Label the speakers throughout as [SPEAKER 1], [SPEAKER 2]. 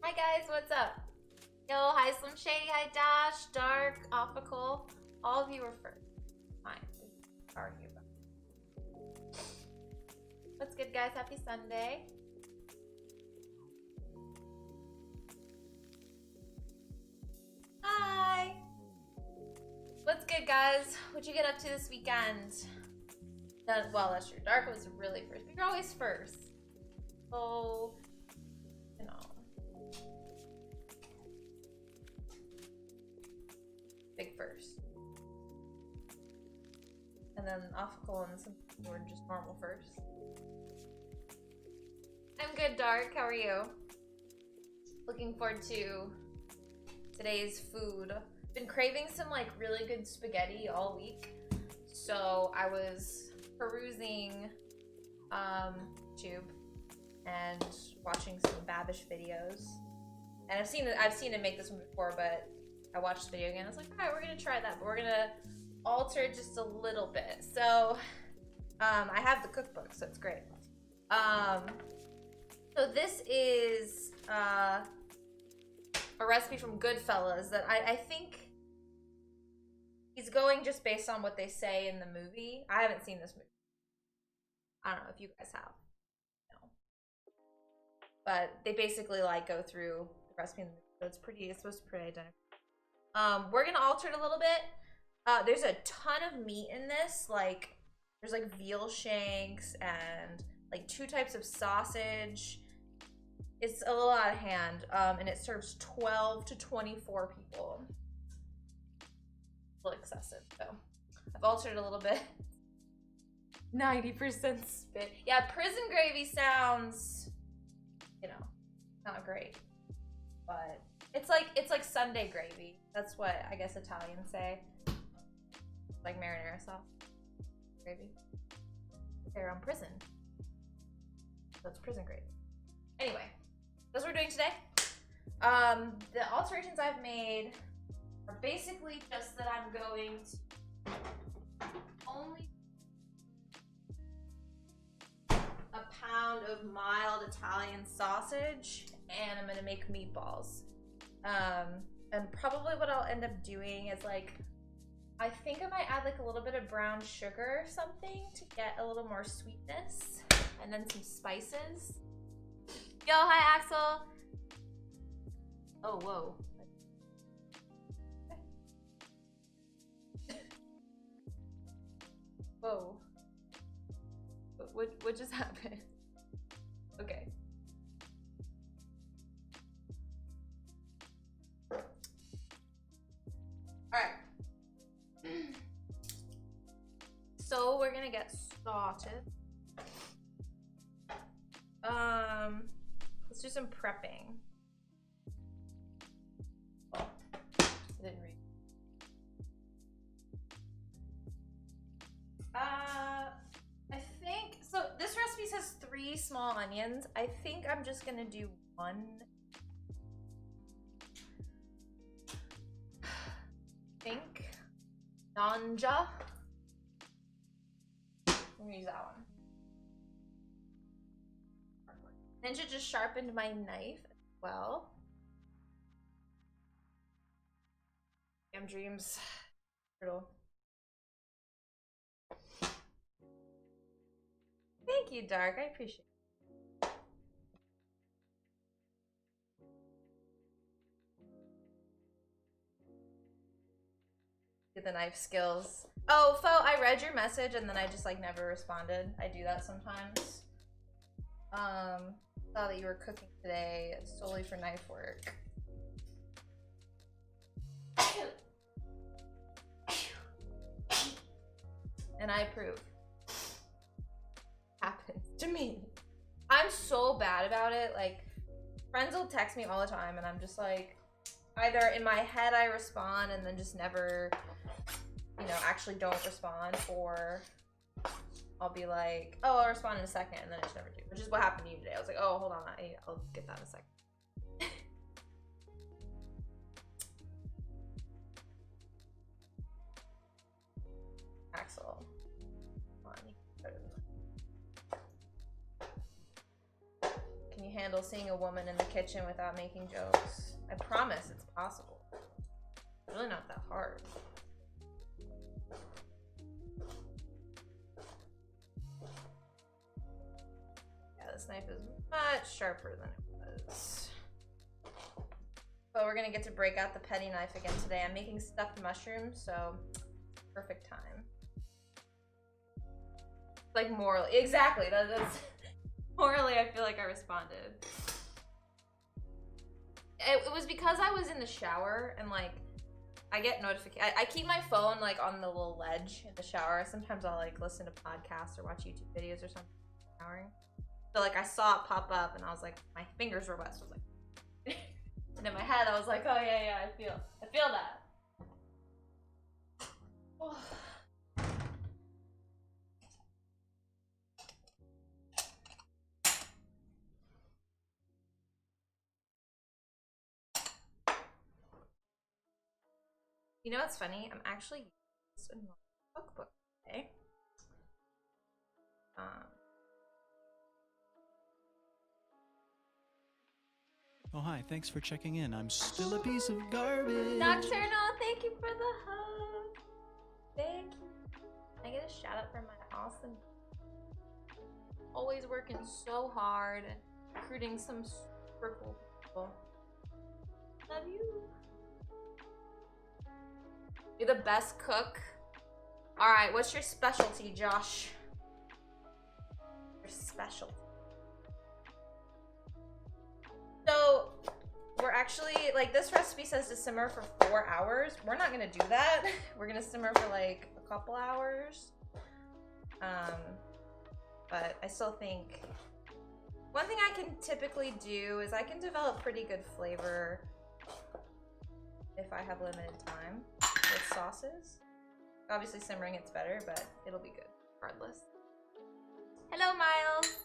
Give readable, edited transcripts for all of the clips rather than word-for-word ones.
[SPEAKER 1] Hi guys, what's up? Yo, hi Sunshyne, hi Dash, Dark, Optical. All of you are first. Fine. Argue about it. What's good, guys? Happy Sunday. Hi. What's good, guys? What'd you get up to this weekend? Well, that's true. Dark was really first, but you're always first. So, you know. Big first. And then Optical and some people were just normal first. I'm good, Dark. How are you? Looking forward to today's food. Been craving some like really good spaghetti all week. So I was perusing YouTube and watching some Babish videos. And I've seen him make this one before, but I watched the video again. I was like, all right, we're gonna try that, but we're gonna alter it just a little bit. So I have the cookbook, so it's great. So this is a recipe from Goodfellas that I think he's going just based on what they say in the movie. I haven't seen this movie. I don't know if you guys have. No. But they basically like go through the recipe in the movie. So it's supposed to be pretty identical. We're gonna alter it a little bit. There's a ton of meat in this. Like there's like veal shanks and like 2 types of sausage. It's a little out of hand, and it serves 12 to 24 people. A little excessive, so I've altered it a little bit. 90% spit. Yeah, prison gravy sounds, you know, not great, but it's like Sunday gravy. That's what I guess Italians say. Like marinara sauce gravy. They're on prison. That's prison gravy. Anyway, that's what we're doing today. The alterations I've made are basically just that I'm going to only a pound of mild Italian sausage, and I'm gonna make meatballs. And probably what I'll end up doing is like, I think I might add like a little bit of brown sugar or something to get a little more sweetness, and then some spices. Yo, hi Axel. Oh, whoa. Whoa. What just happened? Okay. Alright. So we're gonna get started. Let's do some prepping. Oh, I didn't read. I think so. This recipe says 3 small onions. I think I'm just gonna do 1. I think Nanja. I'm gonna use that one. Ninja just sharpened my knife as well. Damn dreams. Brutal. Thank you, Dark. I appreciate it. Get the knife skills. Oh, Fo, I read your message and then I just like never responded. I do that sometimes. Saw that you were cooking today solely for knife work. And I approve. Happens to me. I'm so bad about it. Like, friends will text me all the time and I'm just like, either in my head I respond and then just never, you know, actually don't respond, or I'll be like, oh, I'll respond in a second, and then I just never do, which is what happened to you today. I was like, oh, hold on, I'll get that in a second. Axel, come on, can you handle handle seeing a woman in the kitchen without making jokes. I promise it's possible. It's really not that hard. Yeah, this knife is much sharper than it was. But we're gonna get to break out the petty knife again today. I'm making stuffed mushrooms, so perfect time. Like morally, exactly. That's morally. I feel like I responded. It was because I was in the shower and like I get notifications. I keep my phone like on the little ledge in the shower. Sometimes I'll like listen to podcasts or watch YouTube videos or something showering. So like I saw it pop up and I was like, my fingers were wet. So I was like, and in my head I was like, oh yeah, I feel that. Oh. You know what's funny? I'm actually using a cookbook today.
[SPEAKER 2] Oh, hi. Thanks for checking in. I'm still a piece of garbage.
[SPEAKER 1] Nocturnal, thank you for the hug. Thank you. I get a shout out from my awesome. Always working so hard and recruiting some super cool people. Love you. You're the best cook. Alright, what's your specialty, Josh? Your specialty. So, we're actually, like, this recipe says to simmer for 4 hours. We're not gonna do that. We're gonna simmer for, like, a couple hours. But I still think... One thing I can typically do is I can develop pretty good flavor if I have limited time with sauces. Obviously simmering it's better, but it'll be good regardless. Hello, Miles.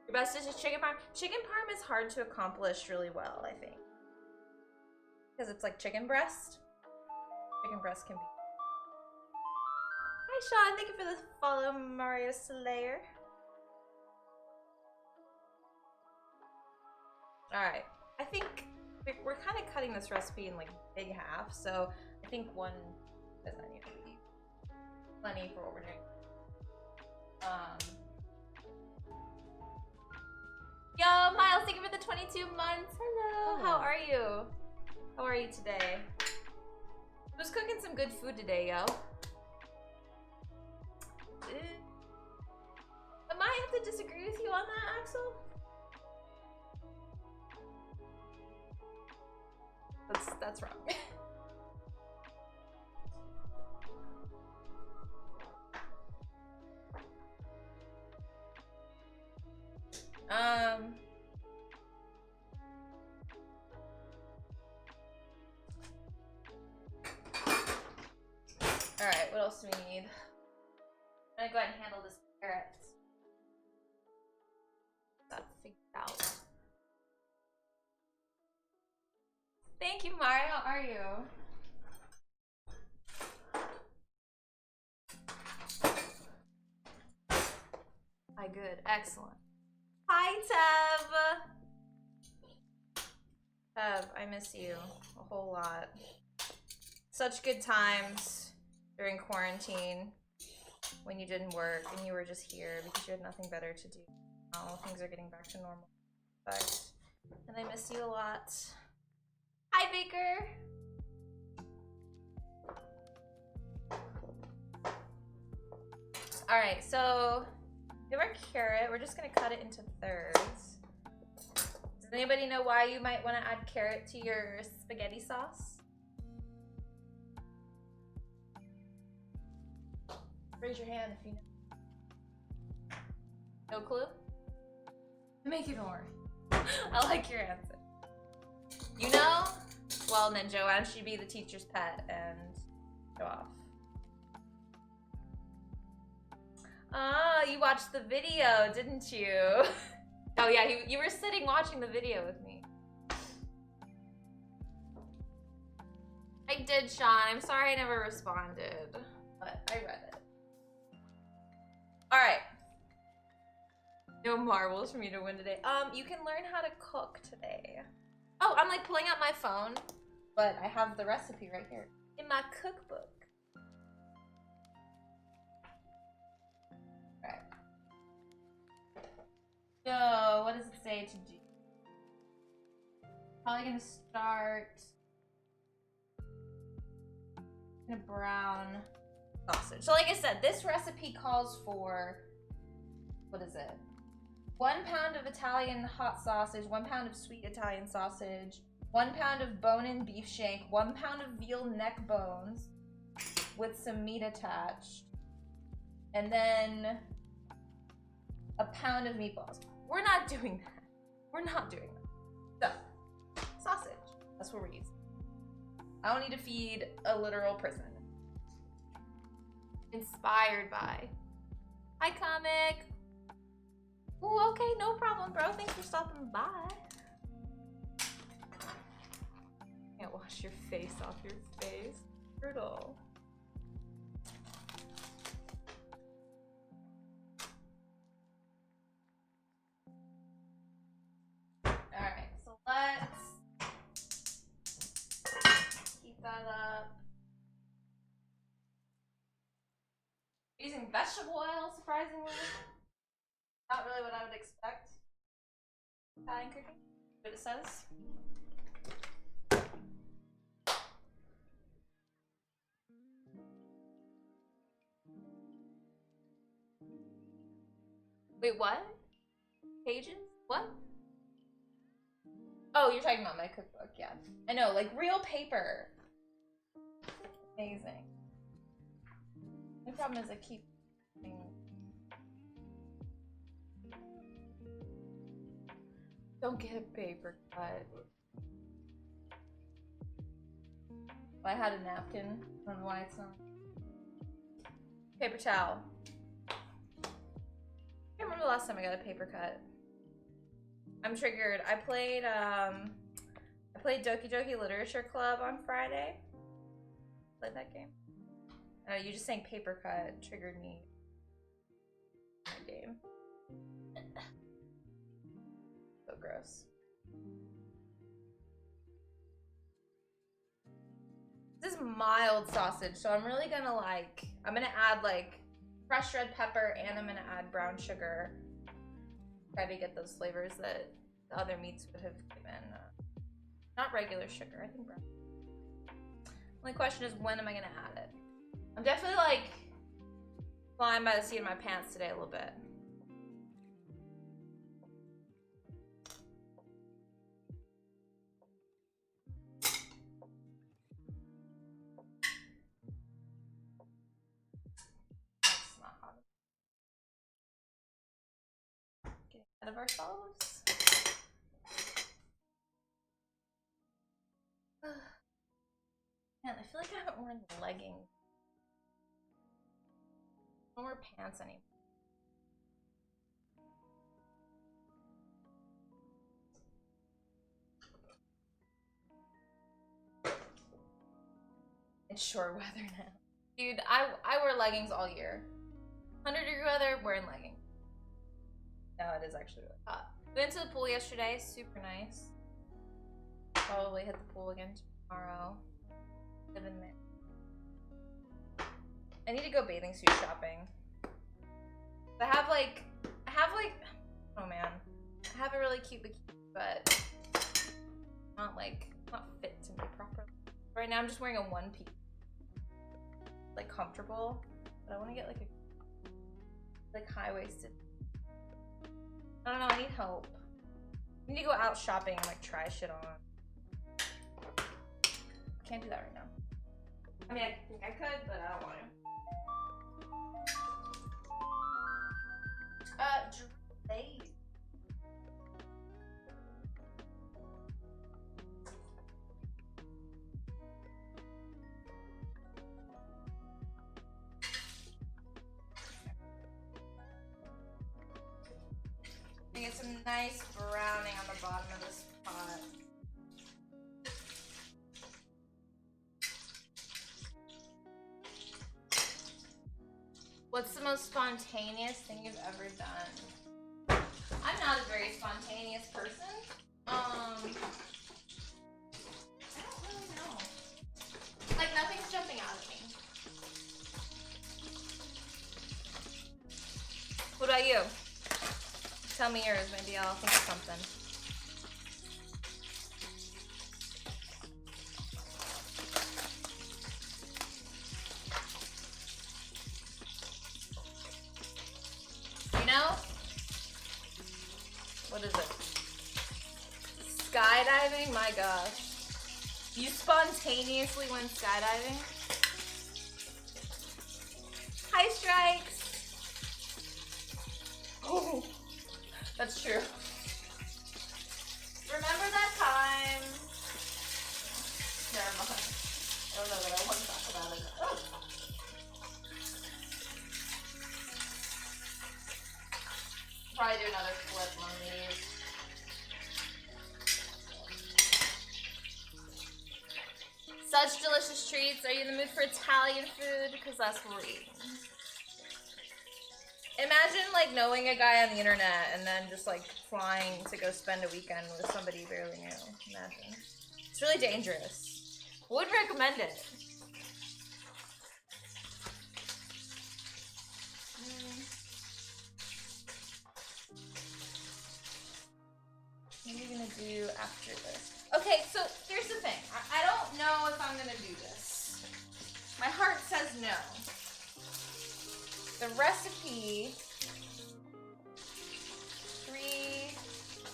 [SPEAKER 1] Your best dish is chicken parm. Chicken parm is hard to accomplish really well, I think. Because it's like chicken breast. Chicken breast can be... Hi, Sean. Thank you for the follow, Mario Slayer. Alright. I think we're kind of cutting this recipe in like big half, so I think one doesn't need to be plenty for what we're doing. Yo, Miles, thank you for the 22 months. Hello. How are you? How are you today? Who's cooking some good food today, yo? I might have to disagree with you on that, Axel. That's wrong. Alright, what else do we need? I'm gonna go ahead and handle this carrot. Got figured out. Thank you, Mario. How are you? Hi, good. Excellent. Hi, Tev. Tev, I miss you a whole lot. Such good times during quarantine when you didn't work and you were just here because you had nothing better to do. Now things are getting back to normal. But, and I miss you a lot. Hi, Baker. All right, so we have our carrot. We're just gonna cut it into thirds. Does anybody know why you might want to add carrot to your spaghetti sauce? Raise your hand if you know. No clue? Make it more. I like your answer. You know? Well, Ninja, why don't you be the teacher's pet and show off? Ah, you watched the video, didn't you? Oh yeah, you were sitting watching the video with me. I did, Sean. I'm sorry I never responded, but I read it. All right. No marbles for me to win today. You can learn how to cook today. Oh, I'm like pulling out my phone, but I have the recipe right here in my cookbook. Alright. So, what does it say to do? Probably gonna start in a brown sausage. So like I said, this recipe calls for, what is it? 1 pound of Italian hot sausage, 1 pound of sweet Italian sausage, 1 pound of bone-in beef shank, 1 pound of veal neck bones with some meat attached, and then a pound of meatballs. We're not doing that. We're not doing that. So, sausage. That's what we're using. I don't need to feed a literal prison. Inspired by. Hi, comic. Ooh, okay, no problem, bro. Thanks for stopping by. Can't wash your face off your face. Brutal. Alright, so let's keep that up. Using vegetable oil, surprisingly. Not really what I would expect. Italian cooking, what it says. Wait, what? Pages? What? Oh, you're talking about my cookbook, yeah. I know, like real paper. Amazing. The problem is I keep don't get a paper cut. I had a napkin. I don't know why it's not. Paper towel. I can't remember the last time I got a paper cut. I'm triggered. I played Doki Doki Literature Club on Friday. Played that game. You just saying paper cut triggered me. My game. So gross. This is mild sausage, so I'm really gonna I'm gonna add like fresh red pepper and I'm gonna add brown sugar. Try to get those flavors that the other meats would have given. Not regular sugar, I think brown. Only question is, when am I gonna add it? I'm definitely like flying by the seat of my pants today a little bit. That's not hot. Getting ahead of ourselves. Man, I feel like I haven't worn leggings. I don't wear pants anymore. It's short weather now. Dude, I wear leggings all year. 100-degree weather, wearing leggings. No, it is actually really hot. We went to the pool yesterday, super nice. Probably hit the pool again tomorrow. Live in there. I need to go bathing suit shopping. I have like, oh man. I have a really cute bikini, but not fit to me properly. Right now I'm just wearing a one piece. Like comfortable, but I want to get like a high-waisted. I don't know, I need help. I need to go out shopping and like try shit on. Can't do that right now. I mean, I think I could, but I don't want to. Drew. Get some nice browning on the bottom of this pot. What's the most spontaneous thing you've ever done? I'm not a very spontaneous person. I don't really know. Like, nothing's jumping out at me. What about you? Tell me yours, maybe I'll think of something. You know? What is it? Skydiving? My gosh. You spontaneously went skydiving? Hi, Strikes! Oh, that's true. Remember that time? Never mind. I don't know that I want to talk about it. Oh. Probably do another flip on these. Such delicious treats. Are you in the mood for Italian food? Because that's what we're eating. Imagine like knowing a guy on the internet and then just like flying to go spend a weekend with somebody you barely knew. Imagine. It's really dangerous. Wouldn't recommend it. What are you gonna do after this? Okay, so here's the thing. I don't know if I'm gonna do this. My heart says no. The recipe,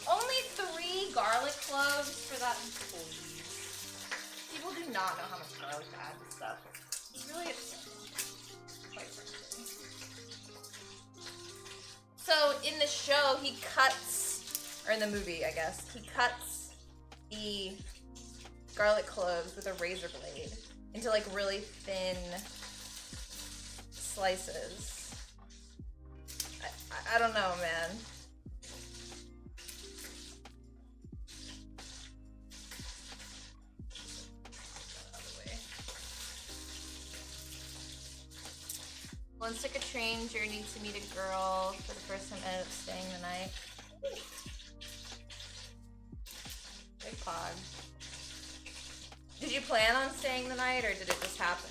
[SPEAKER 1] only 3 garlic cloves for that. Please. People do not know how much garlic to add to stuff. It's really upsetting. Quite frankly. So in the show, he cuts, or in the movie, I guess, he cuts the garlic cloves with a razor blade into like really thin slices. I don't know, man. Once took a train journey to meet a girl for the first time, ended up staying the night. Big pog. Did you plan on staying the night or did it just happen?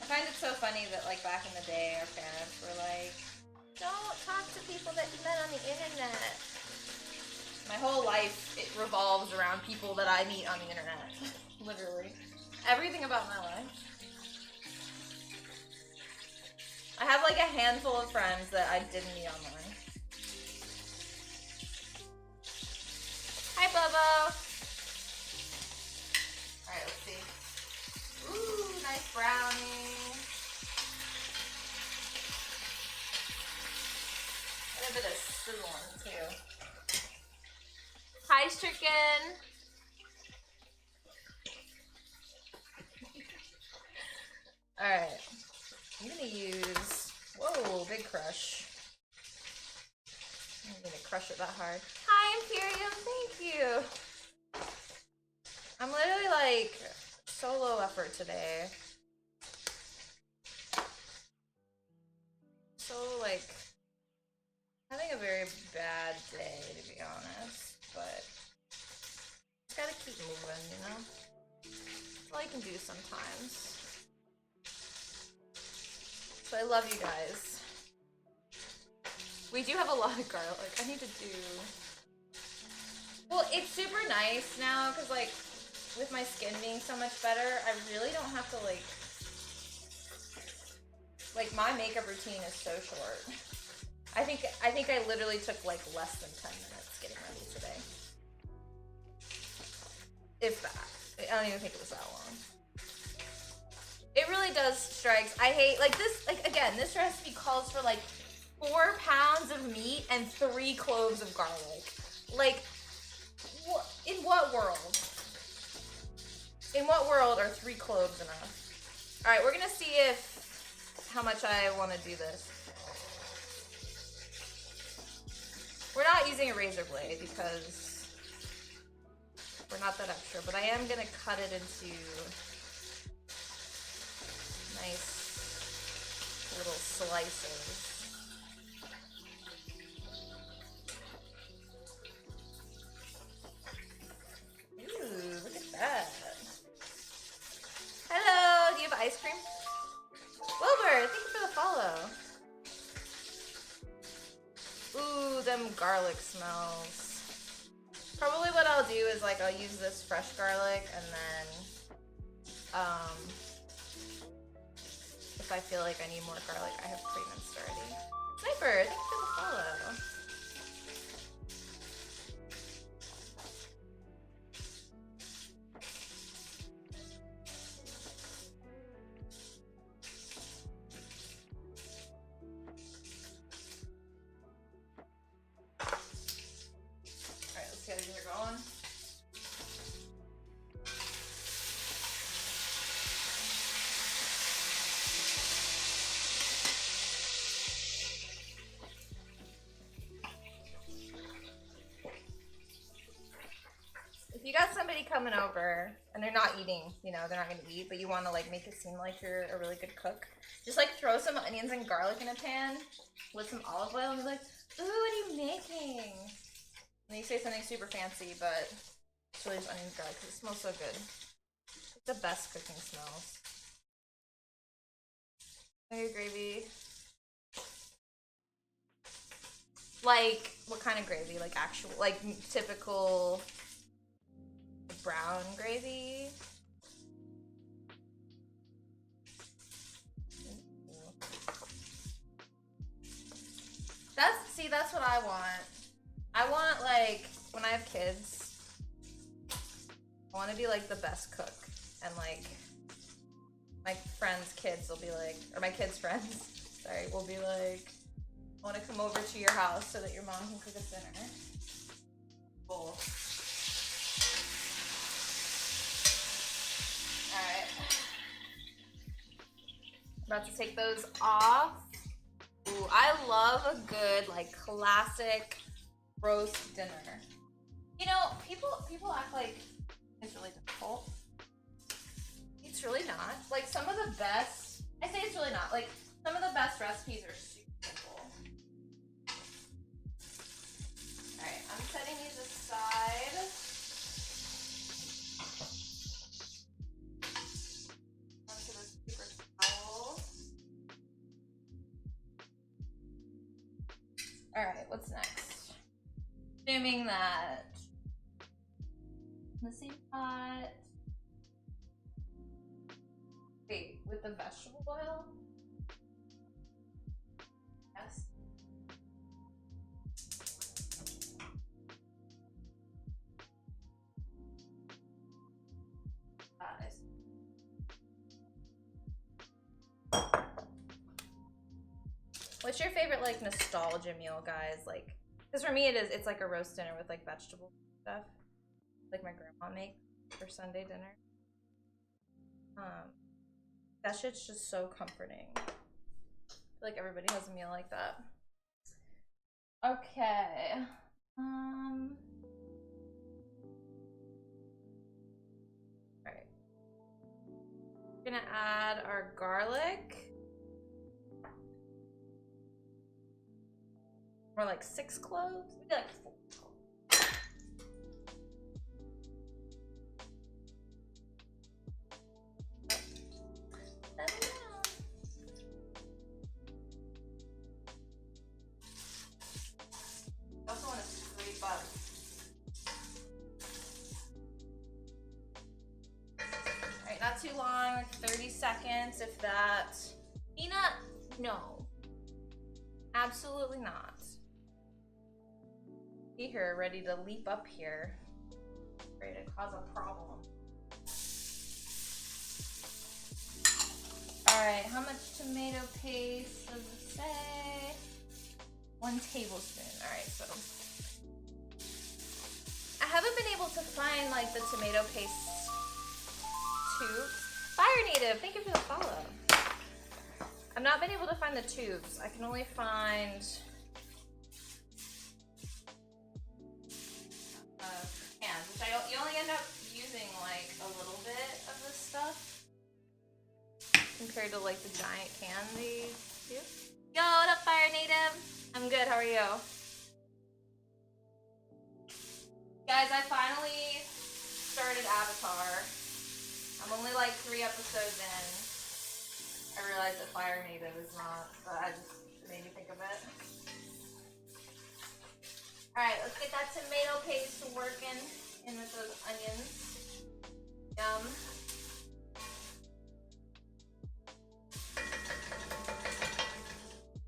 [SPEAKER 1] I find it so funny that like back in the day our parents were like, don't talk to people that you met on the internet. My whole life, it revolves around people that I meet on the internet. Literally. Everything about my life. I have like a handful of friends that I didn't meet online. Hi, Bubba. Alright, let's see. Ooh, nice brownie. A bit of sizzling too. Hi, Stricken. All right, I'm gonna use. Whoa, big crush. I'm gonna crush it that hard. Hi, Imperium. Thank you. I'm literally like solo effort today. So like. Having a very bad day, to be honest, but just gotta keep moving, you know? That's all I can do sometimes. So I love you guys. We do have a lot of garlic. I need to do... Well, it's super nice now, because, like, with my skin being so much better, I really don't have to, like, my makeup routine is so short. I think I literally took like less than 10 minutes getting ready today. If that. I don't even think it was that long. It really does, Strikes. I hate, like this, like again, this recipe calls for like 4 pounds of meat and 3 cloves of garlic. Like, in what world? In what world are 3 cloves enough? All right, we're gonna see how much I want to do this. We're not using a razor blade because pepper, not that extra, but I am gonna cut it into nice little slices. Ooh, look at that. Hello, do you have ice cream? Wilbur, thank you for the follow. Ooh, them garlic smells. Probably what I'll do is like I'll use this fresh garlic and then if I feel like I need more garlic, I have pre-minced already. Sniper, thank you for the follow. Alright, let's get these going. If you got somebody coming over and they're not eating, you know, they're not gonna eat, but you want to like make it seem like you're a really good cook, just like throw some onions and garlic in a pan with some olive oil and be like, ooh, what are you making? And then you say something super fancy, but it's really just onions and garlic because it smells so good. It's the best cooking smells. Maybe gravy. Like, what kind of gravy? Like actual, like typical brown gravy? That's what I want. I want, like, when I have kids, I want to be like the best cook. And like, my friends' kids will be like, or my kids' friends, sorry, will be like, I want to come over to your house so that your mom can cook us dinner. Cool. Alright. About to take those off. Ooh, I love a good, like, classic roast dinner. You know, people act like it's really difficult. It's really not. Like, some of the best, I say it's really not. Like, some of the best recipes are super simple. Alright, I'm setting these aside. Onto this paper towel. Alright, what's next? Assuming that in the same pot. Wait, with the vegetable oil? Yes. What's your favorite, like, nostalgia meal, guys? Like, because for me it's like a roast dinner with, like, vegetable stuff. Like my grandma makes for Sunday dinner. That shit's just so comforting. I feel like everybody has a meal like that. Okay. Alright. We're gonna add our garlic. More like 6 cloves? Maybe like 4 cloves. I also want to scrape up. Alright, not too long, like 30 seconds, if that. Peanut? No. Absolutely not. Be here, ready to leap up here. Ready to cause a problem. Alright, how much tomato paste does it say? 1 tablespoon. Alright, so I haven't been able to find like the tomato paste tubes. Fire Native, thank you for the follow. I've not been able to find the tubes. I can only find cans, which you only end up compared to like the giant can they do. Yo, what up, Fire Native? I'm good, how are you? Guys, I finally started Avatar. I'm only like 3 episodes in. I realized that Fire Native is not, but I just made me think of it. Alright, let's get that tomato paste working in with those onions. Yum.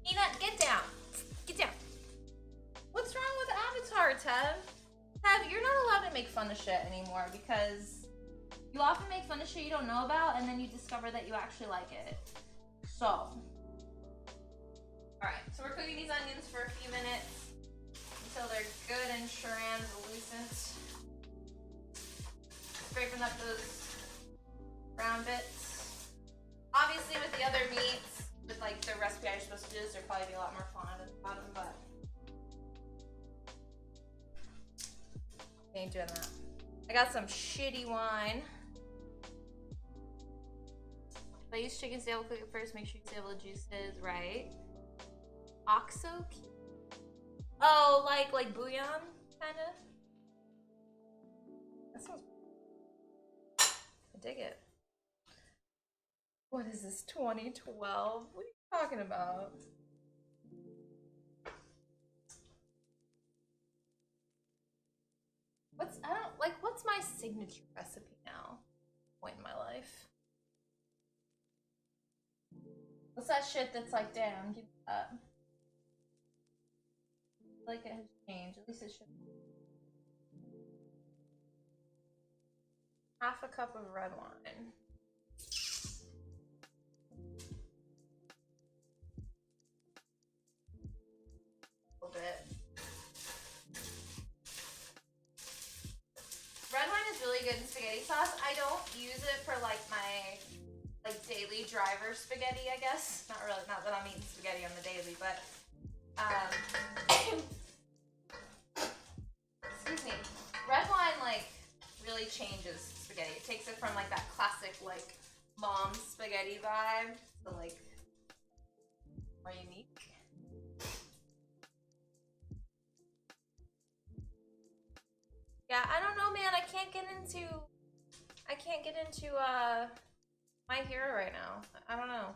[SPEAKER 1] Nina, get down. Get down. What's wrong with Avatar, Tev? Tev, you're not allowed to make fun of shit anymore because you often make fun of shit you don't know about and then you discover that you actually like it. So. Alright, so we're cooking these onions for a few minutes until they're good and translucent. Scraping up those brown bits. Obviously with the other meats, with like the recipe I'm supposed to do this, there'd probably be a lot more fun at the bottom, but I ain't doing that. I got some shitty wine. If I use chicken stable, cook it first, make sure you stable the juices, right? Oxo? Oh, like bouillon, kinda? That sounds... I dig it. What is this, 2012? What are you talking about? What's my signature recipe now? Point in my life. What's that shit that's like, damn, give me that. Like it has changed, at least it should. Half a cup of red wine. A little bit. Red wine is really good in spaghetti sauce. I don't use it for like my daily driver spaghetti, I guess. Not really, not that I'm eating spaghetti on the daily, but excuse me. Red wine like really changes spaghetti. It takes it from like that classic like mom spaghetti vibe to like more unique. Yeah, I don't know, man. I can't get into My Hero right now. I don't know.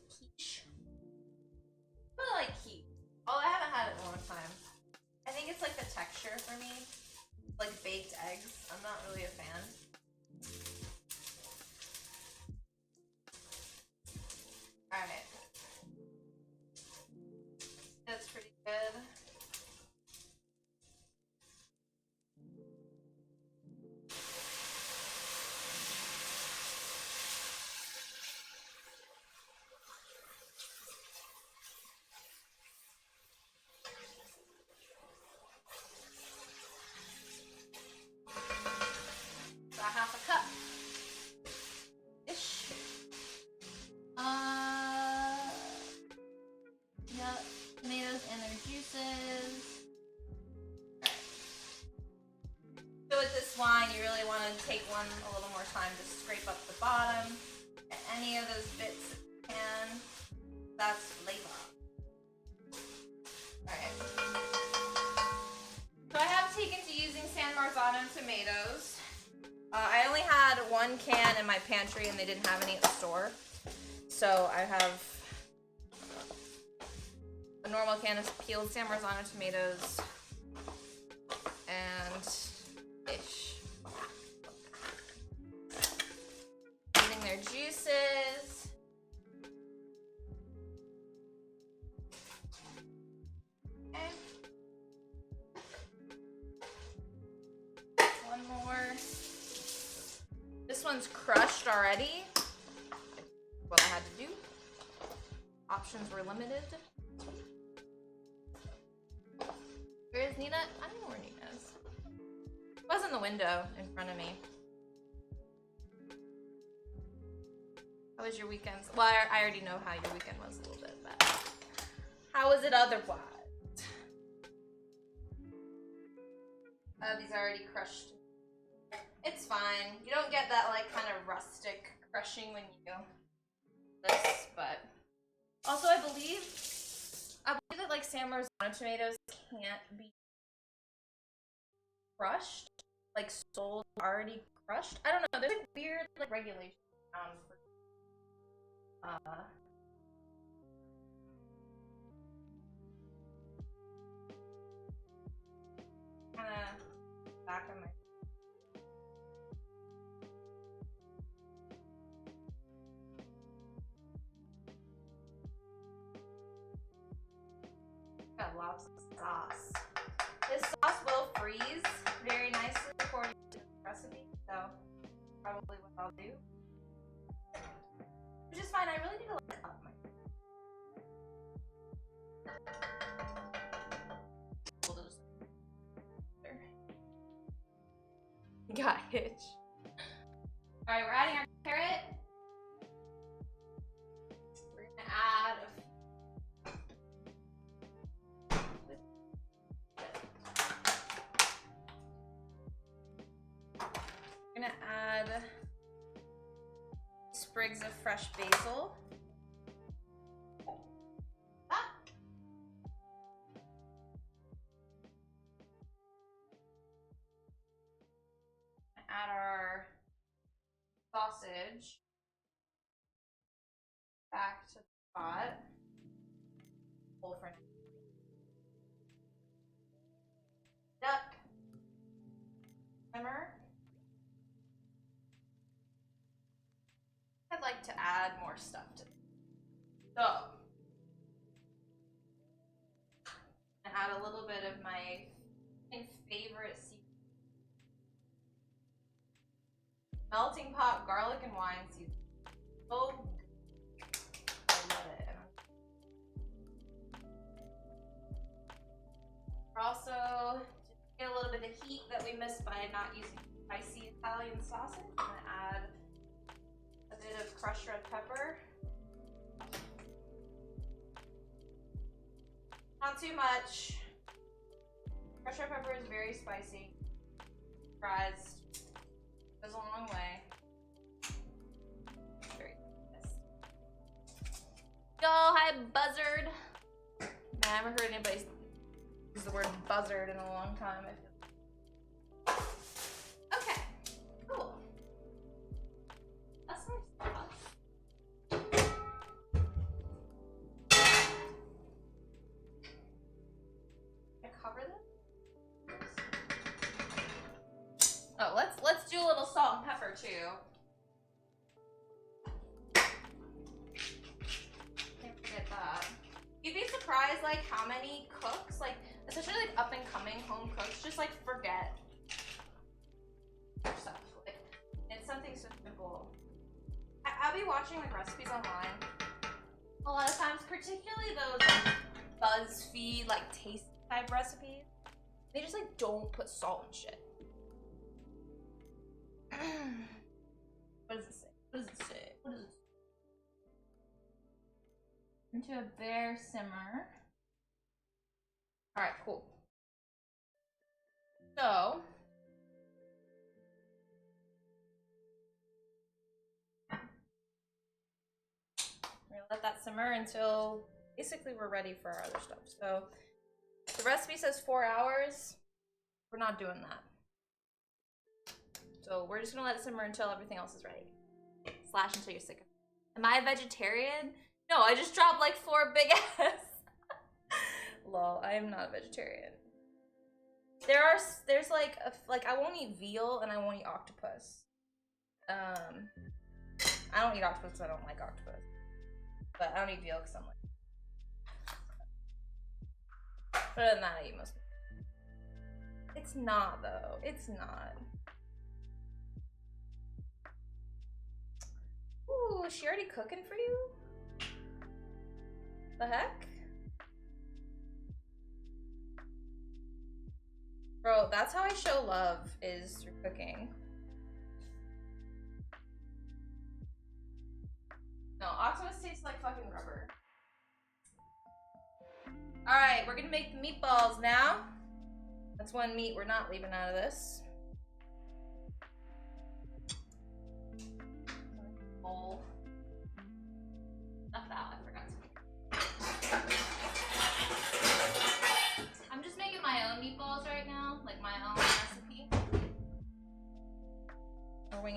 [SPEAKER 1] Quiche. I really like quiche. Oh, I haven't had it in a long time. I think it's like the texture for me. Like baked eggs. I'm not really a fan. Alright. That's pretty good. About half a cup. Ish. Yeah, tomatoes and their juices. Right. So with this wine, you really want to take one a little more time to scrape up the bottom. And any of those bits that you can. That's flavor. Alright. So I have taken to using San Marzano tomatoes. I only had 1 can in my pantry and they didn't have any at the store. So I have a normal can of peeled San Marzano tomatoes and fish. Using their juices. Okay. One more. This one's crushed already. What I had to do. Options were limited. Where is Nina? I don't know where Nina is. She was in the window in front of me. How was your weekend? Well, I already know how your weekend was a little bit, but how was it otherwise? These are already crushed. It's fine. You don't get that like kind of rustic crushing when you do this, but also I believe that like San Marzano tomatoes can't be crushed, like sold already crushed. I don't know. There's like weird like regulations for kind of back on my. Got lots of sauce. This sauce will freeze very nicely according to the recipe, so probably what I'll do. Which is fine. I really need to like up my. Got hitch. Alright, we're adding our carrot. We're gonna add sprigs of fresh basil. Add our sausage back to the pot. Bowl for now. Duck. Simmer. I'd like to add more stuff to this. So, and add a little bit of my favorite seafood. Melting pot, garlic, and wine seasoning. Oh, I love it. We're also get a little bit of heat that we missed by not using spicy Italian sausage. I'm gonna add a bit of crushed red pepper. Not too much. Crushed red pepper is very spicy. Fries goes a long way. Very nice. Yo, hi buzzard. Man, I haven't heard anybody use the word buzzard in a long time. Okay, cool. That's my sauce. Can I cover this? Oh, let's do a little salt and pepper too. Can't forget that. You'd be surprised like how many cooks, like especially like up and coming home cooks, just like forget stuff. Like it's something so simple. I'll be watching like recipes online. A lot of times, particularly those like BuzzFeed like taste type recipes, they just like don't put salt and shit. What does it say? What does it say? What does it say? Into a bare simmer. Alright, cool. So we're gonna let that simmer until basically we're ready for our other stuff. So the recipe says 4 hours. We're not doing that. So we're just gonna let it simmer until everything else is ready. Slash until you're sick of it. Am I a vegetarian? No, I just dropped like 4 big ass. Lol, I am not a vegetarian. There's like I won't eat veal and I won't eat octopus. I don't eat octopus because I don't like octopus. But I don't eat veal because I'm like. But other than that, I eat most. It's not though. It's not. Ooh, is she already cooking for you? The heck? Bro, that's how I show love, is through cooking. No, octopus tastes like fucking rubber. Alright, we're gonna make the meatballs now. That's one meat we're not leaving out of this.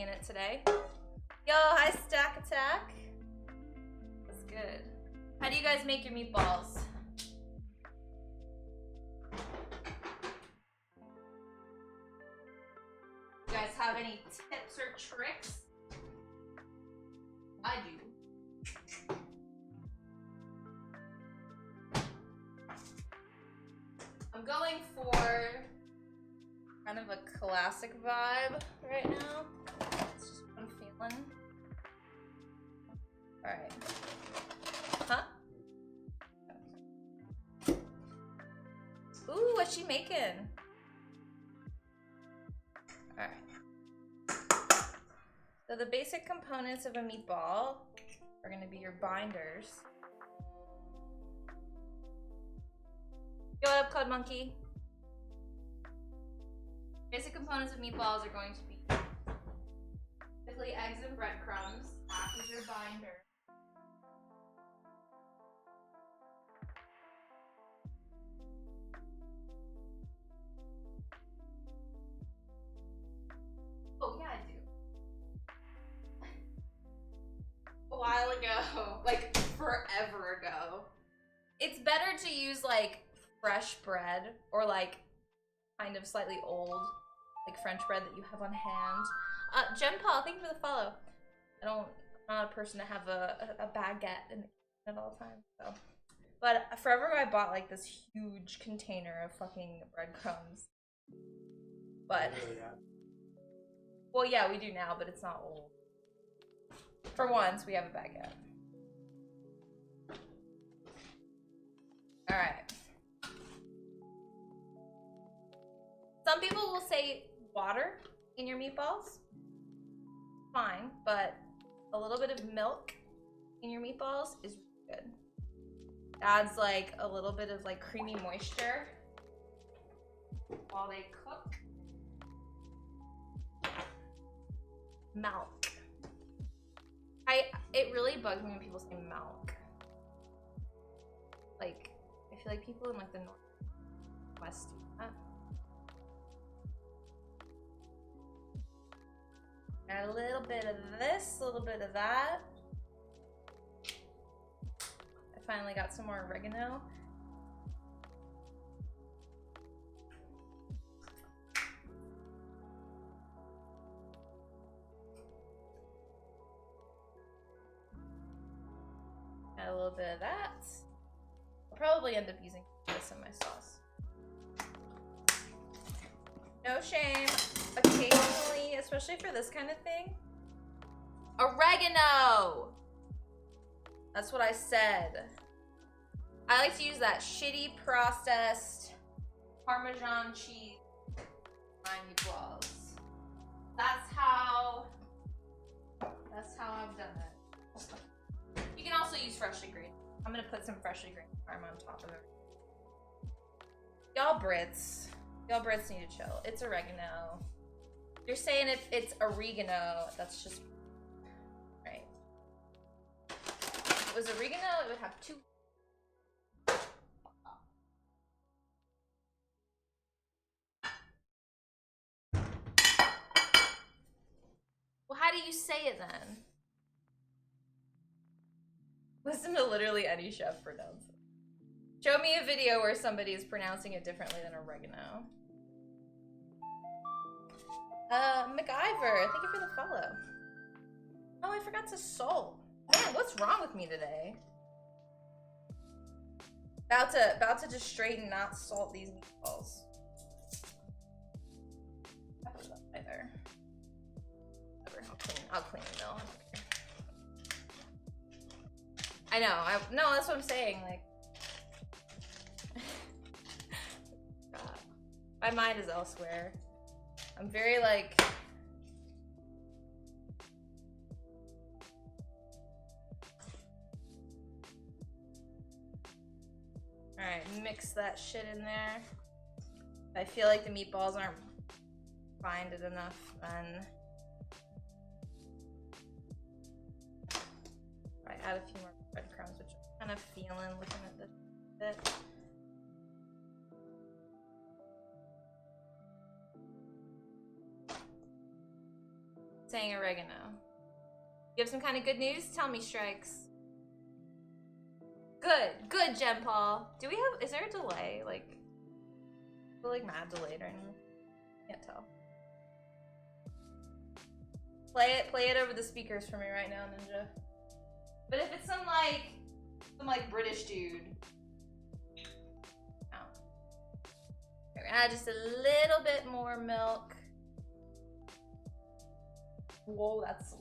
[SPEAKER 1] winging it today. Yo, hi Stack Attack. That's good. How do you guys make your meatballs? You guys have any tips or tricks? I do. I'm going for kind of a classic vibe right now. It's just what I'm feeling. Alright. Huh? Ooh, what's she making? Alright. So the basic components of a meatball are going to be your binders. Yo, what up, Cloud Monkey? Basic components of meatballs are going to be typically eggs and breadcrumbs. Act as your binder. Oh yeah, I do. A while ago, like forever ago. It's better to use like fresh bread or like kind of slightly old like French bread that you have on hand. Jem Paul, thank you for the follow. I'm not a person to have a baguette in the kitchen at all times, so. But forever I bought like this huge container of fucking breadcrumbs. But well, yeah, we do now, but it's not old. For once, we have a baguette. All right. Some people will say water in your meatballs. Fine, but a little bit of milk in your meatballs is really good. Adds like a little bit of like creamy moisture while they cook. Milk. It really bugs me when people say milk. Like, I feel like people in like the Northwest do that. Add a little bit of this, a little bit of that. I finally got some more oregano. Add a little bit of that. I'll probably end up using this in my sauce. No shame. Occasionally, especially for this kind of thing. Oregano! That's what I said. I like to use that shitty processed Parmesan cheese on my meatballs. That's how I've done it. You can also use freshly grated. I'm gonna put some freshly grated parm on top of it. Y'all Brits need to chill. It's oregano. You're saying if it's oregano, that's just right. If it was oregano, it would have two. Well, how do you say it then? Listen to literally any chef pronounce it. Show me a video where somebody is pronouncing it differently than oregano. MacIver, thank you for the follow. Oh, I forgot to salt. Man, what's wrong with me today? About to just straight and not salt these meatballs. Either. Whatever, I'll clean the mill. I know. No, that's what I'm saying. Like, God. My mind is elsewhere. I'm very like. All right, mix that shit in there. If I feel like the meatballs aren't binded enough, then I add a few more breadcrumbs, which I'm kind of feeling looking at this bit. saying oregano. You have some kind of good news? Tell me, Strikes. Good, Gem Paul. Do we have, is there a delay? Like, I feel like mad delayed right now. Can't tell. Play it over the speakers for me right now, Ninja. But if it's some British dude. Oh. We're gonna add just a little bit more milk. Whoa, that's.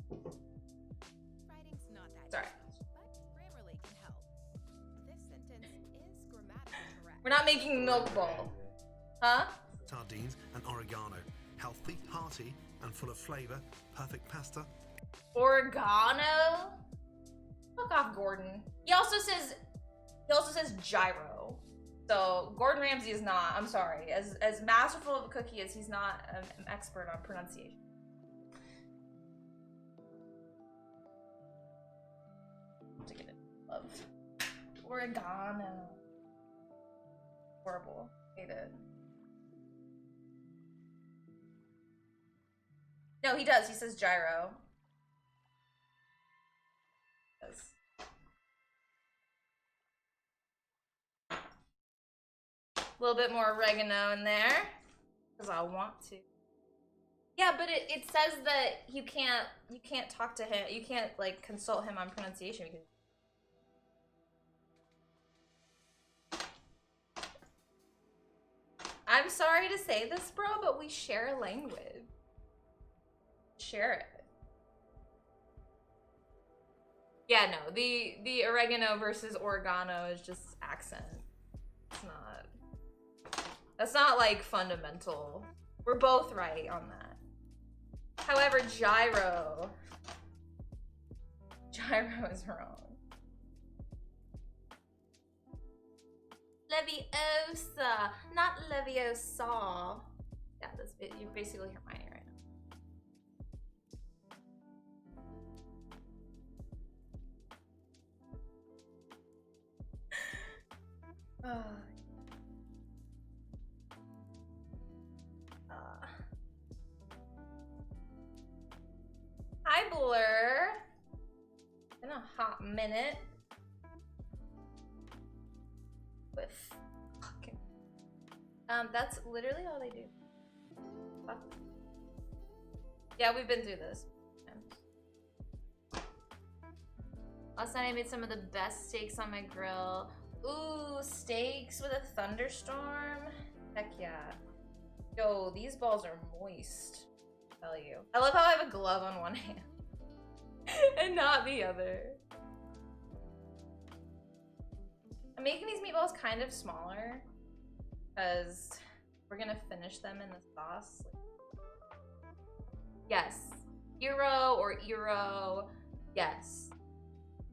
[SPEAKER 3] Writing's not that
[SPEAKER 1] Sorry.
[SPEAKER 3] difficult, but Grammarly can help. This sentence is grammatically correct.
[SPEAKER 1] We're not making milk ball. Huh?
[SPEAKER 4] Sardines and oregano. Healthy, hearty, and full of flavour. Perfect pasta.
[SPEAKER 1] Oregano? Fuck off, Gordon. He also says gyro. So Gordon Ramsay is not, I'm sorry. As masterful of a cook he is, he's not an expert on pronunciation. To get it. Love. Oregano. Horrible. Hate it. No, he does. He says gyro. He does. A little bit more oregano in there, because I want to. Yeah, but it says that you can't talk to him. You can't like consult him on pronunciation because. I'm sorry to say this, bro, but we share a language. Share it. Yeah, no, the oregano versus oregano is just accent. It's not. That's not like fundamental. We're both right on that. However, gyro is wrong. Leviosa, not Leviosa. Yeah, that's you're basically Hermione right now. Hi, Buller. Been a hot minute. With fucking. That's literally all they do. Fuck. Yeah, we've been through this. Last night I made some of the best steaks on my grill. Ooh, steaks with a thunderstorm? Heck yeah. Yo, these balls are moist. I tell you. I love how I have a glove on one hand and not the other. I'm making these meatballs kind of smaller because we're gonna finish them in the sauce. Yes. Euro or Euro. Yes.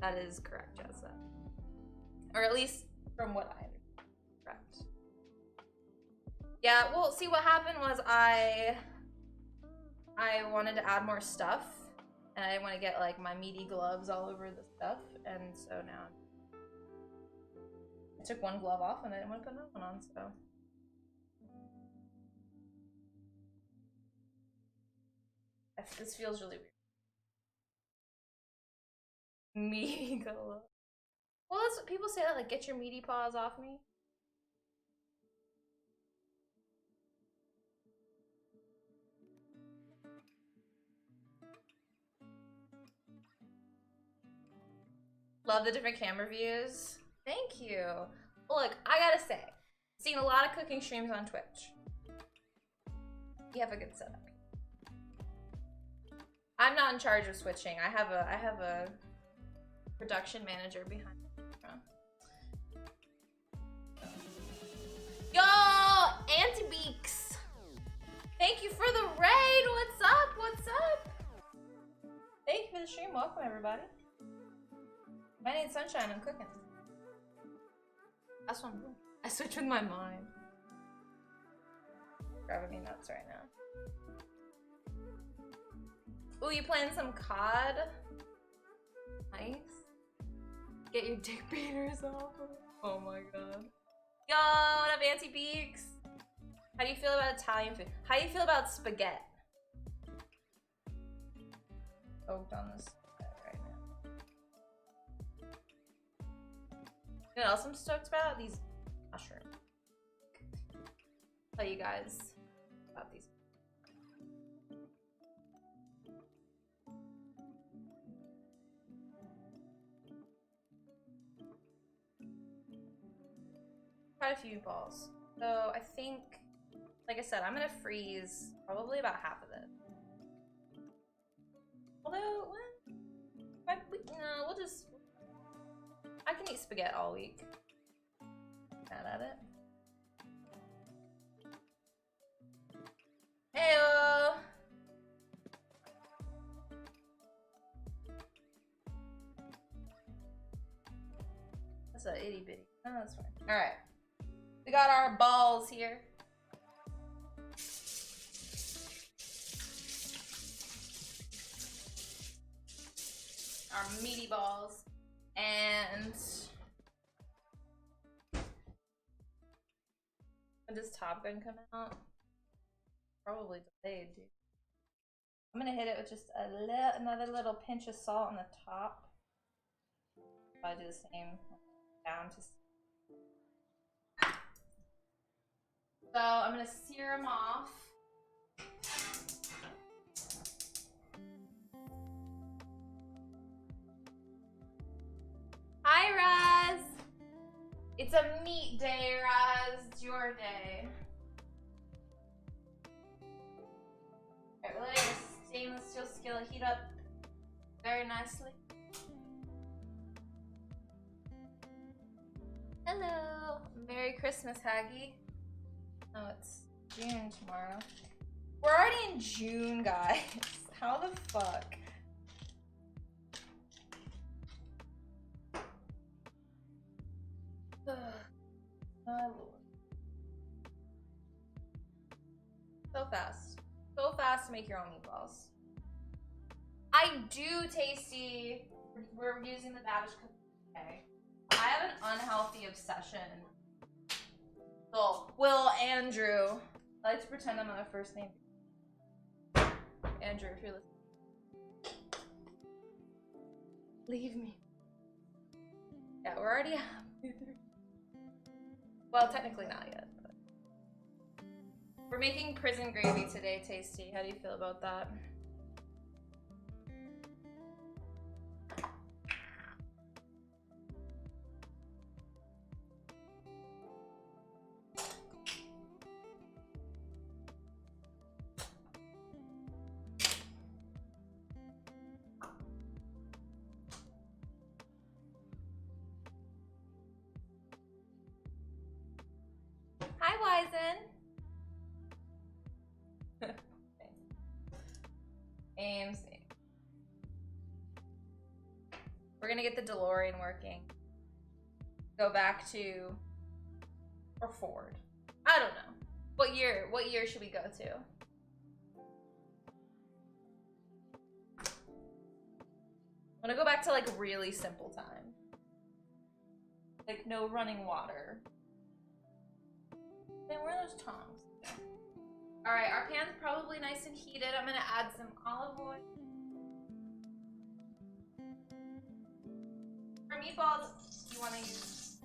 [SPEAKER 1] That is correct, Jessa. Or at least from what I understand. Correct. Yeah, well, see what happened was I wanted to add more stuff and I didn't want to get like my meaty gloves all over the stuff, and so now I took one glove off and I didn't want to put another one on, so. This feels really weird. Meaty glove. Well, that's what people say, that like, get your meaty paws off me. Love the different camera views. Thank you. Look, I gotta say, seen a lot of cooking streams on Twitch. You have a good setup. I'm not in charge of switching. I have a production manager behind the camera. Yo, Antibeaks. Thank you for the raid. What's up? What's up? Thank you for the stream. Welcome, everybody. My name's Sunshine. I'm cooking. That's what I'm doing. I switch with my mind. Grabbing me nuts right now. Ooh, you playing some COD? Nice. Get your dick beaters off. Oh my god. Yo, what up, Auntie Beaks? How do you feel about Italian food? How do you feel about spaghetti? stoked on this right now. You know what else I'm stoked about? These mushrooms. Tell you guys about these. Quite a few balls. So I think, like I said, I'm gonna freeze probably about half of this. Although, no, we'll just. I can eat spaghetti all week. Mad at it. Heyo! That's a itty bitty. Oh, that's fine. Alright. We got our balls here. Our meaty balls. And when does Top Gun come out? Probably delayed, dude. I'm gonna hit it with just another little pinch of salt on the top. Probably do the same down to. So I'm gonna sear them off. Hi, Raz! It's a meat day, Raz. It's your day. Alright, we're letting the stainless steel skillet heat up very nicely. Hello! Merry Christmas, Haggy. Oh, it's June tomorrow. We're already in June, guys. How the fuck? My lord. So fast. So fast to make your own meatballs. I do, Tasty. We're using the Babish cookie today. I have an unhealthy obsession. So, Will Andrew. I like to pretend I'm on a first name. Andrew, if you're listening. Leave me. Yeah, we're already well, technically not yet. But. We're making prison gravy today, Tasty. How do you feel about that? Hi, Wizen. Same. We're gonna get the DeLorean working. Go back to or forward. I don't know. What year should we go to? I wanna go back to like really simple time. Like no running water. Man, where are those tongs? Alright, our pan's probably nice and heated. I'm gonna add some olive oil. For meatballs, you wanna use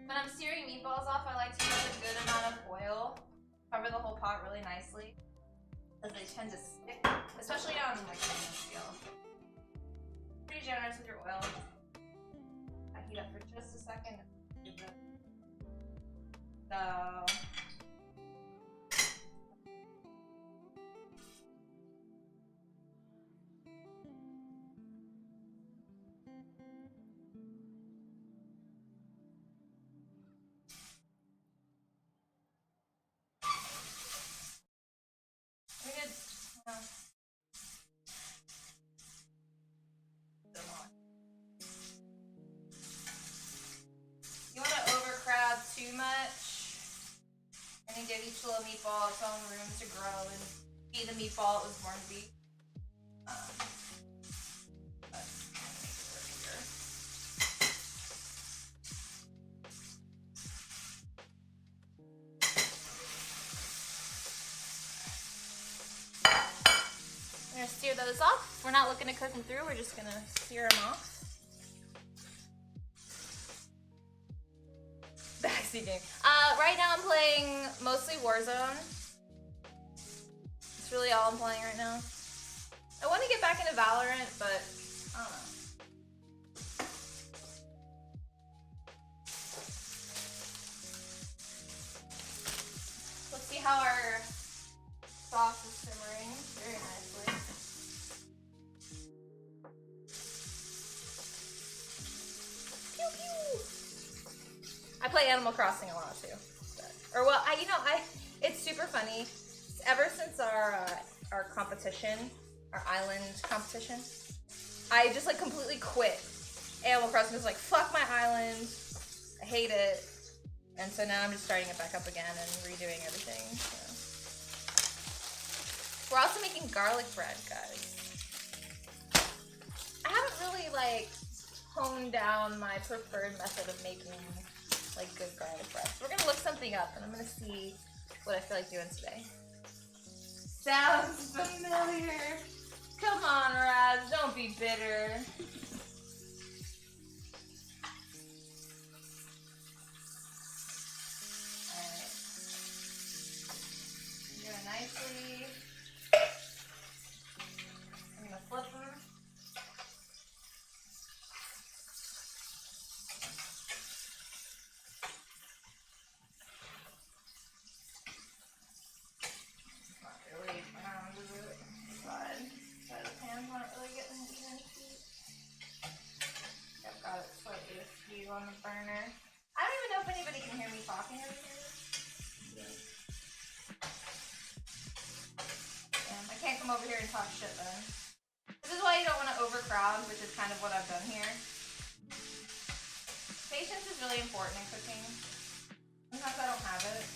[SPEAKER 1] when I'm searing meatballs off, I like to use a good amount of oil. Cover the whole pot really nicely. Because they tend to stick. Especially on like stainless steel. Pretty generous with your oil. Heat up for just a second. So we could you want to overcrowd too much and then give each little meatball its own room to grow and be the meatball it was born to be. But I'll make it work here. those off. We're not looking to cook them through. We're just gonna sear them off. Backseat game. Right now I'm playing mostly Warzone. It's really all I'm playing right now. I want to get back into Valorant, but I don't know. Let's see how our sauce is simmering very nicely. Pew pew. I play Animal Crossing a lot too. Or well, it's super funny. Ever since our competition, our island competition, I just like completely quit Animal Crossing. Was like, fuck my island. I hate it. And so now I'm just starting it back up again and redoing everything. So. We're also making garlic bread, guys. I haven't really like honed down my preferred method of making like good garlic bread. So we're gonna look something up and I'm gonna see what I feel like doing today. Sounds familiar. Come on, Raz, don't be bitter. Alright. Do it nicely. I'm gonna flip them. On the burner. I don't even know if anybody can hear me talking over here. I can't come over here and talk shit then. This is why you don't want to overcrowd, which is kind of what I've done here. Patience is really important in cooking. Sometimes I don't have it.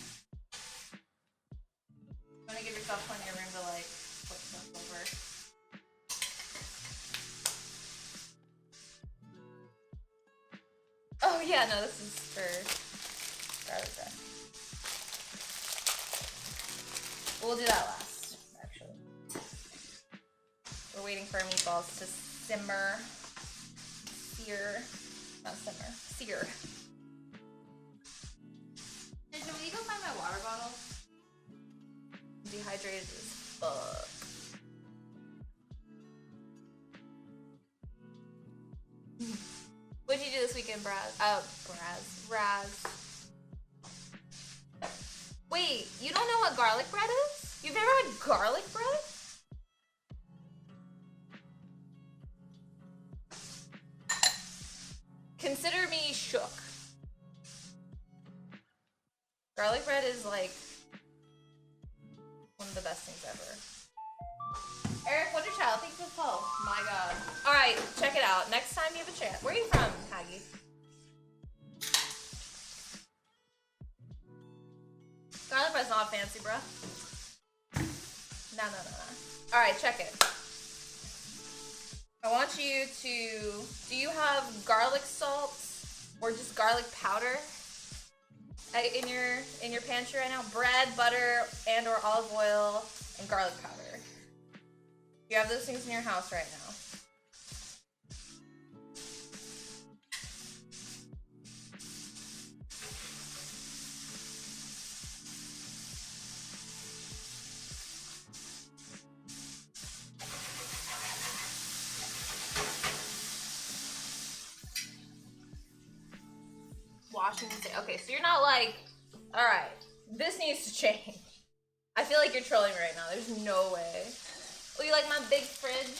[SPEAKER 1] You want to give yourself plenty of room to like flip stuff over. Oh yeah, no, this is for garlic bread. We'll do that last, actually. We're waiting for our meatballs to simmer. Sear. Not simmer. Sear. And will you go find my water bottle? I'm dehydrated as fuck. What'd you do this weekend, Raz? Wait, you don't know what garlic bread is? You've never had garlic bread? Consider me shook. Garlic bread is like one of the best things ever. Eric, Wonderchild, thanks for the poll. My god. Alright, check it out. Next time you have a chance. Where are you from, Haggy? Garlic bread's not fancy, bruh. No. Alright, check it. I want you to... Do you have garlic salt or just garlic powder in your pantry right now? Bread, butter, and or olive oil, and garlic powder. You have those things in your house right now. Washington State. Okay, so you're not like, all right, this needs to change. I feel like you're trolling me right now. There's no way. Oh, you like my big fridge?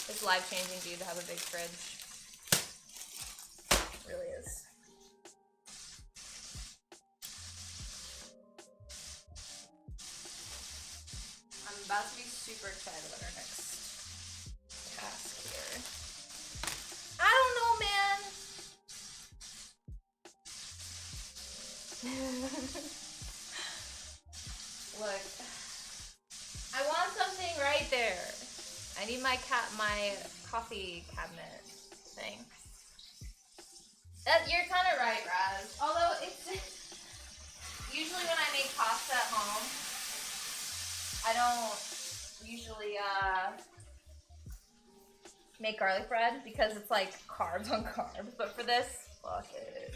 [SPEAKER 1] It's life-changing, dude, to have a big fridge. It really is. I'm about to be super excited about our next task here. I don't know, man. Look. I want something right there. I need my coffee cabinet thing. You're kind of right, Raz. Although it's usually when I make pasta at home, I don't usually make garlic bread because it's like carbs on carbs. But for this, fuck it.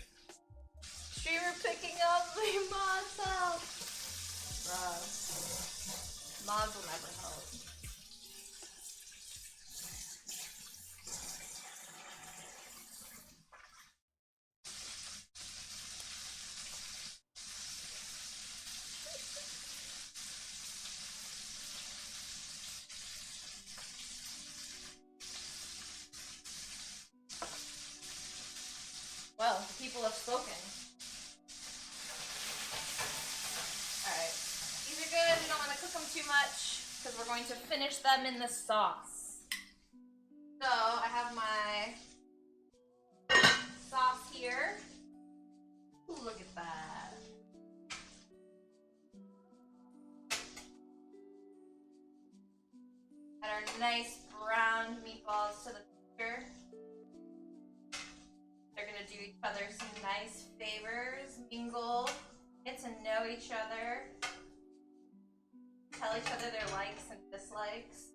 [SPEAKER 1] Streamer picking up my mod's help. Bruh. Mods will never help. Well, the people have spoken. Alright. These are good. We don't want to cook them too much because we're going to finish them in the sauce. So, I have my sauce here. Ooh, look at that. Add our nice browned meatballs to the texture. They're gonna do each other some nice favors, mingle, get to know each other, tell each other their likes and dislikes.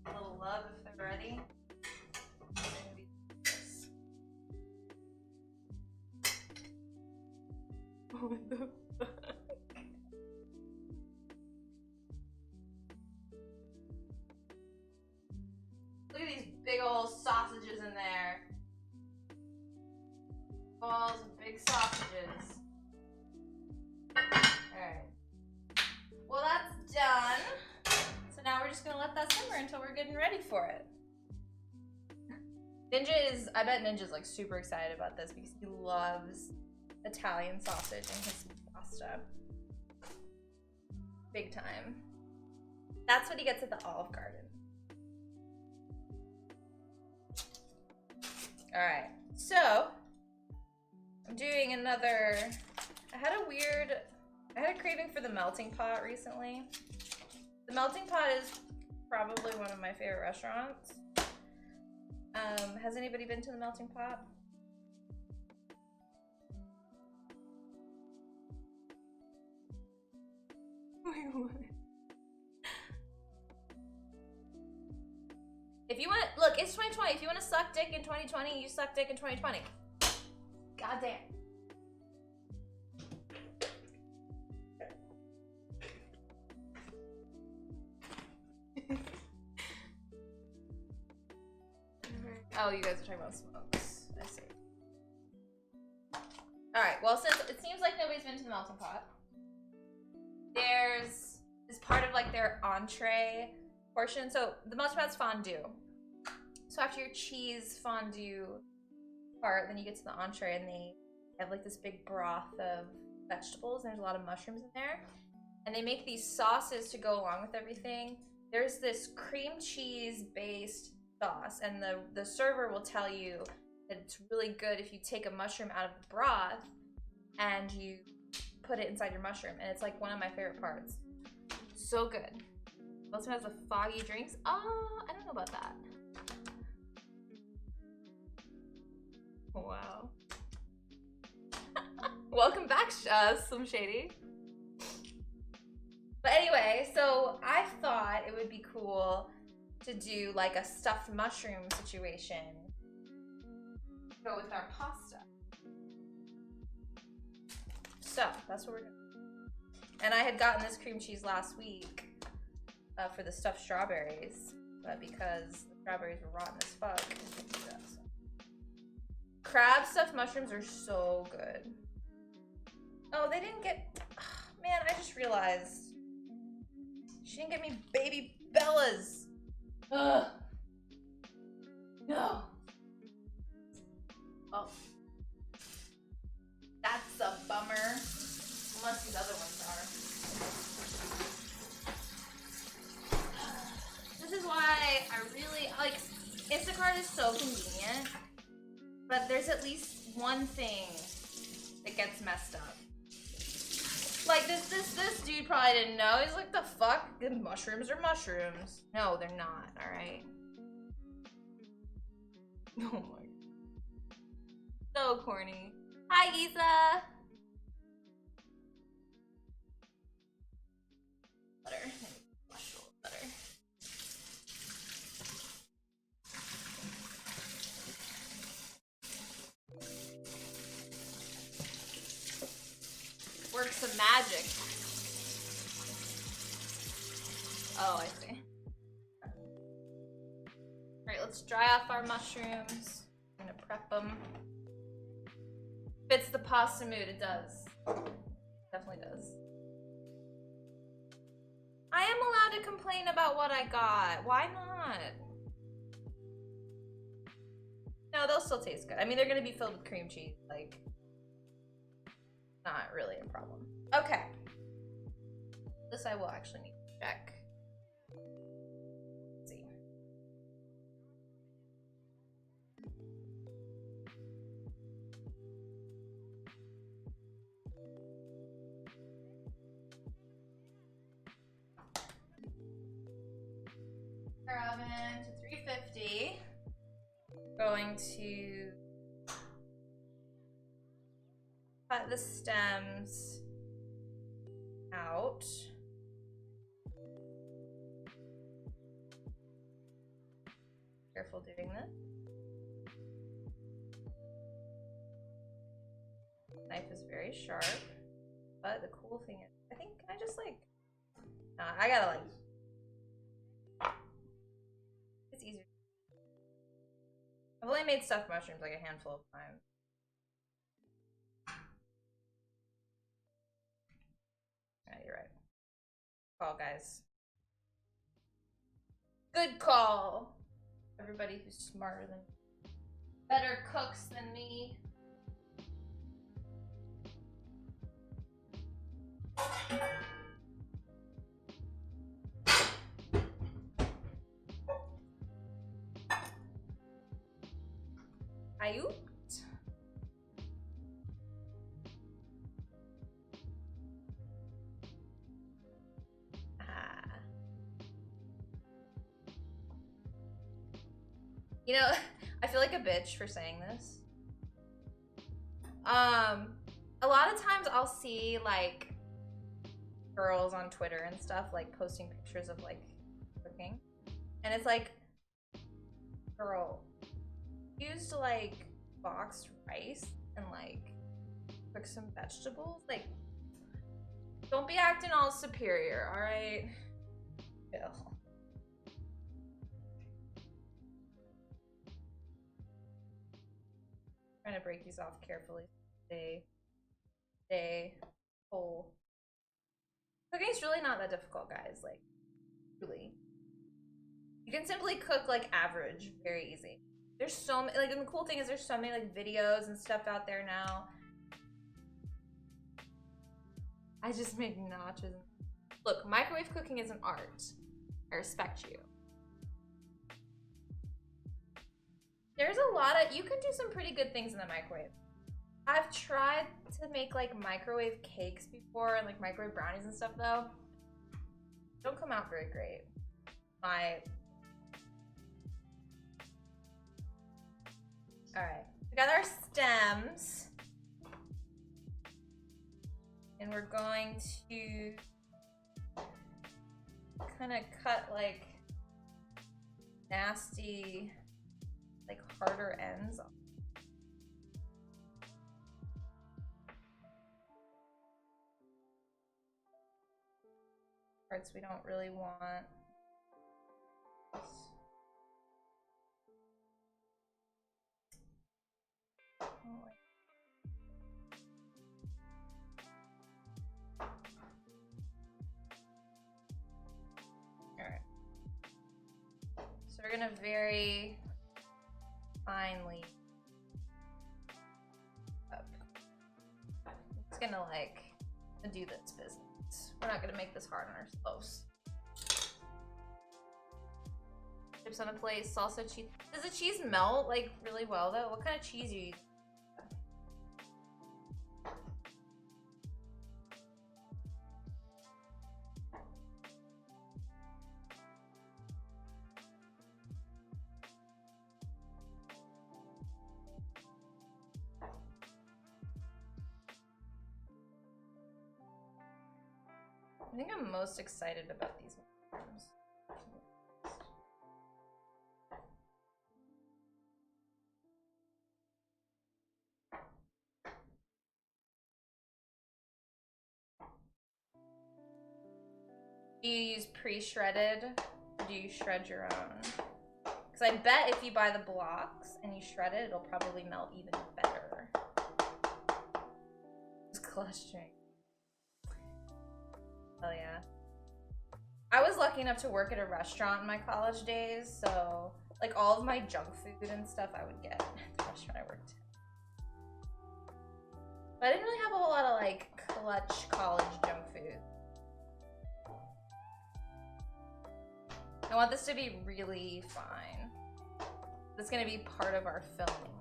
[SPEAKER 1] A little love if they're ready. What the fuck? Look at these big old sausages in there. Balls of big sausages. Alright. Well, that's done. So now we're just gonna let that simmer until we're getting ready for it. I bet Ninja's like super excited about this because he loves Italian sausage in his pasta. Big time. That's what he gets at the Olive Garden. Alright, so I'm doing another. I had a craving for the melting pot recently. The melting pot is probably one of my favorite restaurants. Has anybody been to the melting pot? Wait, what? If you want, look, it's 2020. If you want to suck dick in 2020, you suck dick in 2020. God damn. Oh, you guys are talking about smokes. I see. Alright, well, since it seems like nobody's been to the melting pot, there's this part of like their entree portion. So the melting pot's fondue. So after your cheese fondue part, then you get to the entree and they have like this big broth of vegetables and there's a lot of mushrooms in there. And they make these sauces to go along with everything. There's this cream cheese based sauce and the server will tell you that it's really good if you take a mushroom out of the broth and you put it inside your mushroom. And it's like one of my favorite parts. So good. Also has the foggy drinks. Oh, I don't know about that. Wow. Welcome back, Slim Shady. But anyway, so I thought it would be cool to do like a stuffed mushroom situation. Go with our pasta. So that's what we're doing. And I had gotten this cream cheese last week for the stuffed strawberries, but because the strawberries were rotten as fuck, I couldn't do that, so. Crab stuffed mushrooms are so good. Oh, they didn't get. Oh, man, I just realized she didn't get me baby Bellas. Ugh. No. Oh. That's a bummer. Unless these other ones are. This is why I really like Instacart is so convenient, but there's at least one thing that gets messed up. Like this dude probably didn't know. He's like, the fuck? The mushrooms are mushrooms. No, they're not, alright? Oh my god. So corny. Hi, Isa! Butter. Butter. work some magic. Oh, I see. Alright, let's dry off our mushrooms. I'm gonna prep them. Fits the pasta mood, it does. Definitely does. I am allowed to complain about what I got. Why not? No, they'll still taste good. I mean, they're gonna be filled with cream cheese. Like, not really a problem. Okay. This I will actually need to check. Let's see. Our oven to 350. Going to cut the stems out. Careful doing this. Knife is very sharp, but the cool thing is, I think I just like, I gotta like, it's easier. I've only made stuffed mushrooms like a handful of times. Yeah, you're right. Call, guys. Good call. Everybody who's smarter than me. Better cooks than me. Ayut. You know, I feel like a bitch for saying this. A lot of times I'll see like girls on Twitter and stuff like posting pictures of like cooking, and it's like, girl, used like boxed rice and like cook some vegetables. Like, don't be acting all superior, all right? Bill. Trying to break these off carefully. Stay whole. Cooking's really not that difficult, guys. Like, really. You can simply cook like average, very easy. There's so many, like, and the cool thing is there's so many like videos and stuff out there now. I just made nachos. Look, microwave cooking is an art. I respect you. There's a lot of, you can do some pretty good things in the microwave. I've tried to make like microwave cakes before and like microwave brownies and stuff though. Don't come out very great. Alright, we got our stems. And we're going to kind of cut like nasty, like harder ends off. Parts we don't really want. Alright. So we're gonna very finely up. It's gonna like do this business. We're not gonna make this hard on ourselves. Chips on a plate, salsa, cheese. Does the cheese melt like really well though? What kind of cheese are you using? I think I'm most excited about these mushrooms. Do you use pre-shredded? Or do you shred your own? Because I bet if you buy the blocks and you shred it, it'll probably melt even better. It's clustering. Oh yeah. I was lucky enough to work at a restaurant in my college days, so like all of my junk food and stuff I would get at the restaurant I worked at. But I didn't really have a whole lot of like clutch college junk food. I want this to be really fine. That's gonna be part of our filming.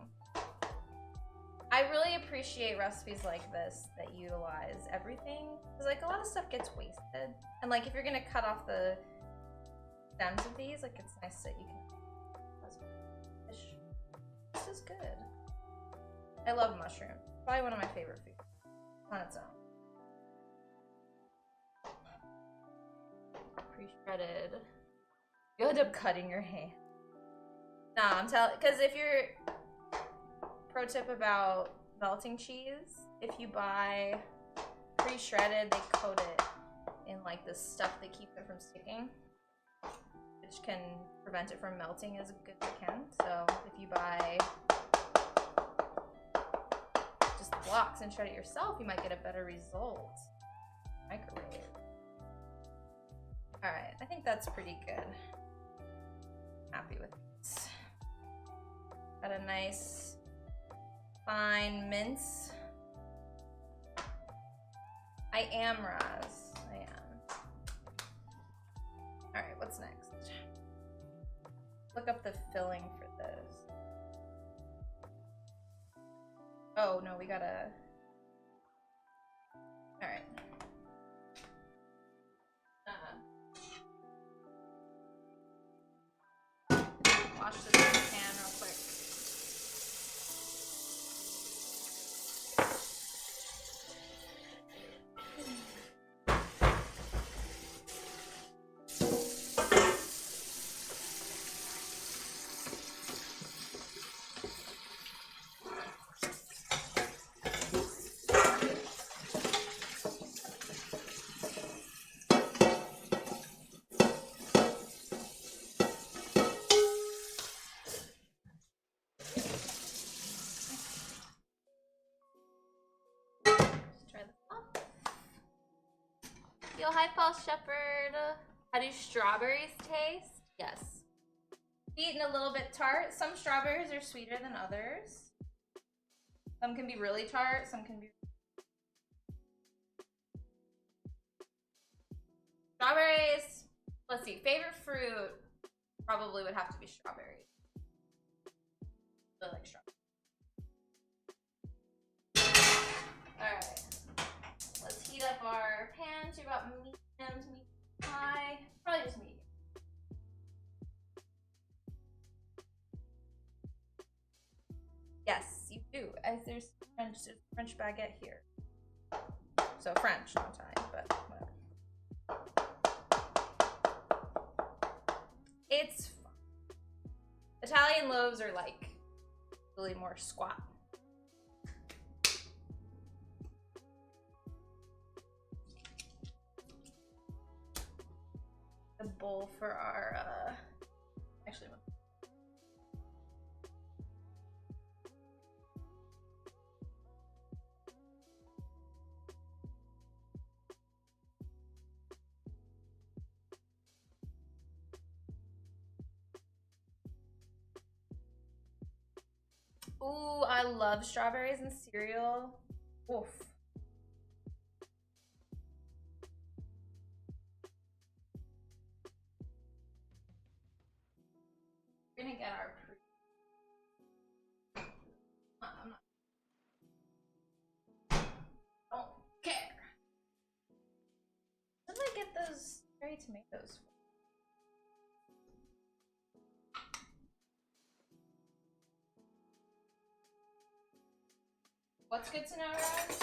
[SPEAKER 1] I really appreciate recipes like this that utilize everything. Because like a lot of stuff gets wasted. And like if you're gonna cut off the stems of these, like it's nice that you can. This is good. I love mushrooms. Probably one of my favorite foods on its own. Pre-shredded. You end up cutting your hand. Nah, I'm telling, because if you're, pro tip about melting cheese, if you buy pre-shredded, they coat it in like this stuff that keeps it from sticking, which can prevent it from melting as good as it can. So if you buy just the blocks and shred it yourself, you might get a better result. Microwave. All right, I think that's pretty good. Happy with this. Got a nice fine mince. I am Raz. I am. Alright, what's next? Look up the filling for this. Oh no, we gotta. Alright. Wash this in the pan real quick. Yo, hi, Paul Shepherd. How do strawberries taste? Yes. Sweet and a little bit tart. Some strawberries are sweeter than others. Some can be really tart, some can be... Strawberries. Let's see, favorite fruit probably would have to be strawberries. I really like strawberries. Alright. Let's heat up our pan to about medium to high. Probably just medium. Yes, you do. As there's French baguette here. So French, not Italian, but whatever. It's fun. Italian loaves are like really more squat. A bowl for our actually ooh, I love strawberries in cereal. Oof. We're gonna get our I'm not. Don't care. Where did I get those cherry tomatoes from? What's good to know, Rose?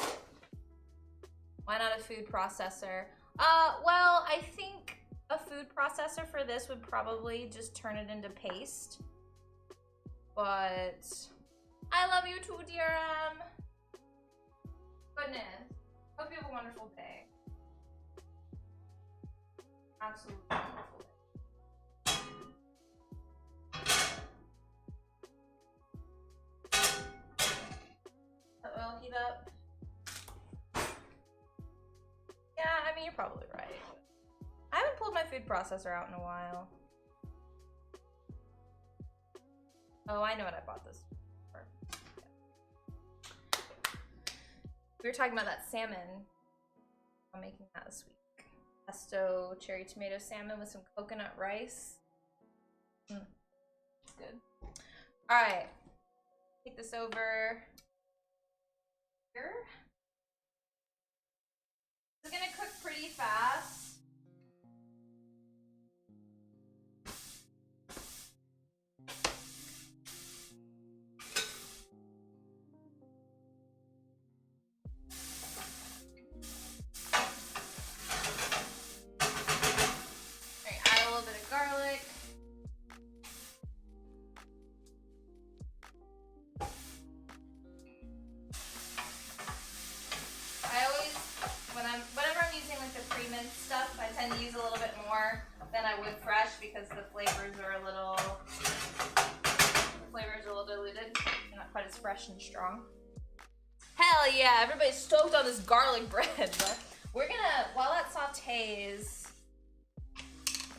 [SPEAKER 1] Why not a food processor? Well, I think a food processor for this would probably just turn it into paste. But I love you too, dear. Goodness. Hope you have a wonderful day. Absolutely beautiful day. The oil heat up. Yeah, I mean, you're probably right. I haven't pulled my food processor out in a while. Oh, I know what I bought this for. Yeah. We were talking about that salmon. I'm making that this week. Pesto cherry tomato salmon with some coconut rice. It's good. All right. Take this over here. It's gonna cook pretty fast. Alright, add a little bit of garlic. I always, whenever I'm using like the pre-minced stuff, I tend to use a little bit more than I would fresh because the flavors are a little diluted. They're not quite as fresh and strong. Hell yeah, everybody's stoked on this garlic bread. But we're gonna, while that sautés,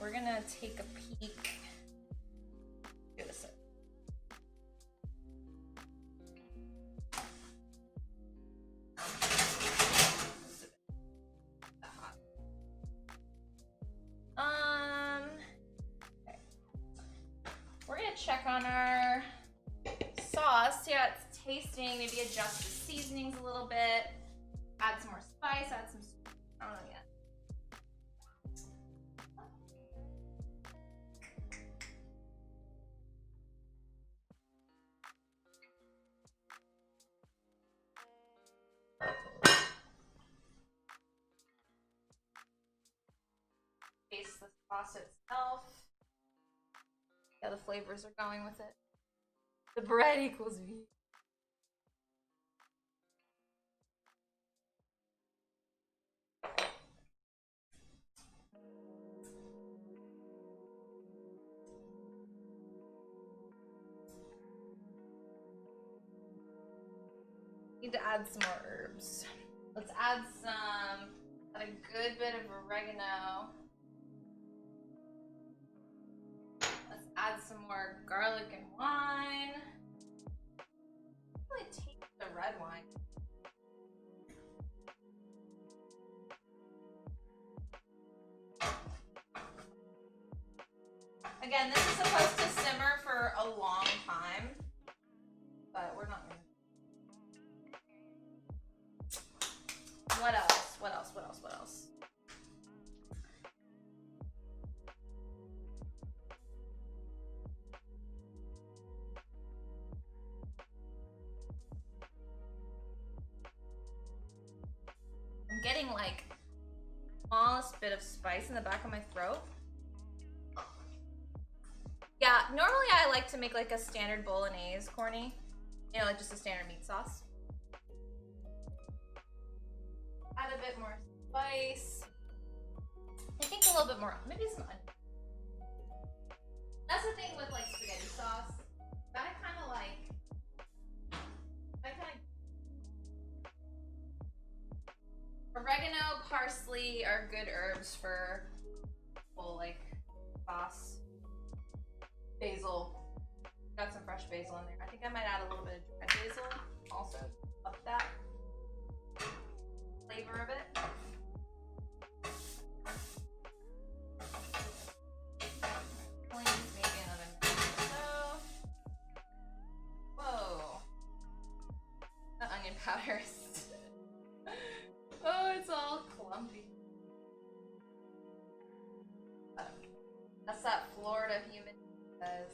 [SPEAKER 1] we're gonna take a peek. Give us a okay. We're gonna check on our sauce, see how it's tasting, maybe adjust the seasonings a little bit, add some more spice, add some, I don't know yet. Taste the sauce itself. Yeah, the flavors are going with it. The bread equals me. Need to add some more herbs. Let's add a good bit of oregano. Let's add some more garlic and wine. I really taste the red wine. Again, this is supposed to simmer for a long time, but we're not gonna. What else? What else? What else? What else? I'm getting like smallest bit of spice in the back of my throat. Yeah, normally I like to make like a standard bolognese corny. You know, like just a standard meat sauce. Add a bit more spice. I think a little bit more, maybe some onion. That's the thing with like spaghetti sauce. Gotta kind of oregano, parsley are good herbs for full like sauce. Basil. Got some fresh basil in there. I think I might add a little bit of dried basil also. Up that flavor of it. Please, maybe another minute or so. Whoa. The onion powders. Oh, it's all clumpy. That's that Florida humidity says.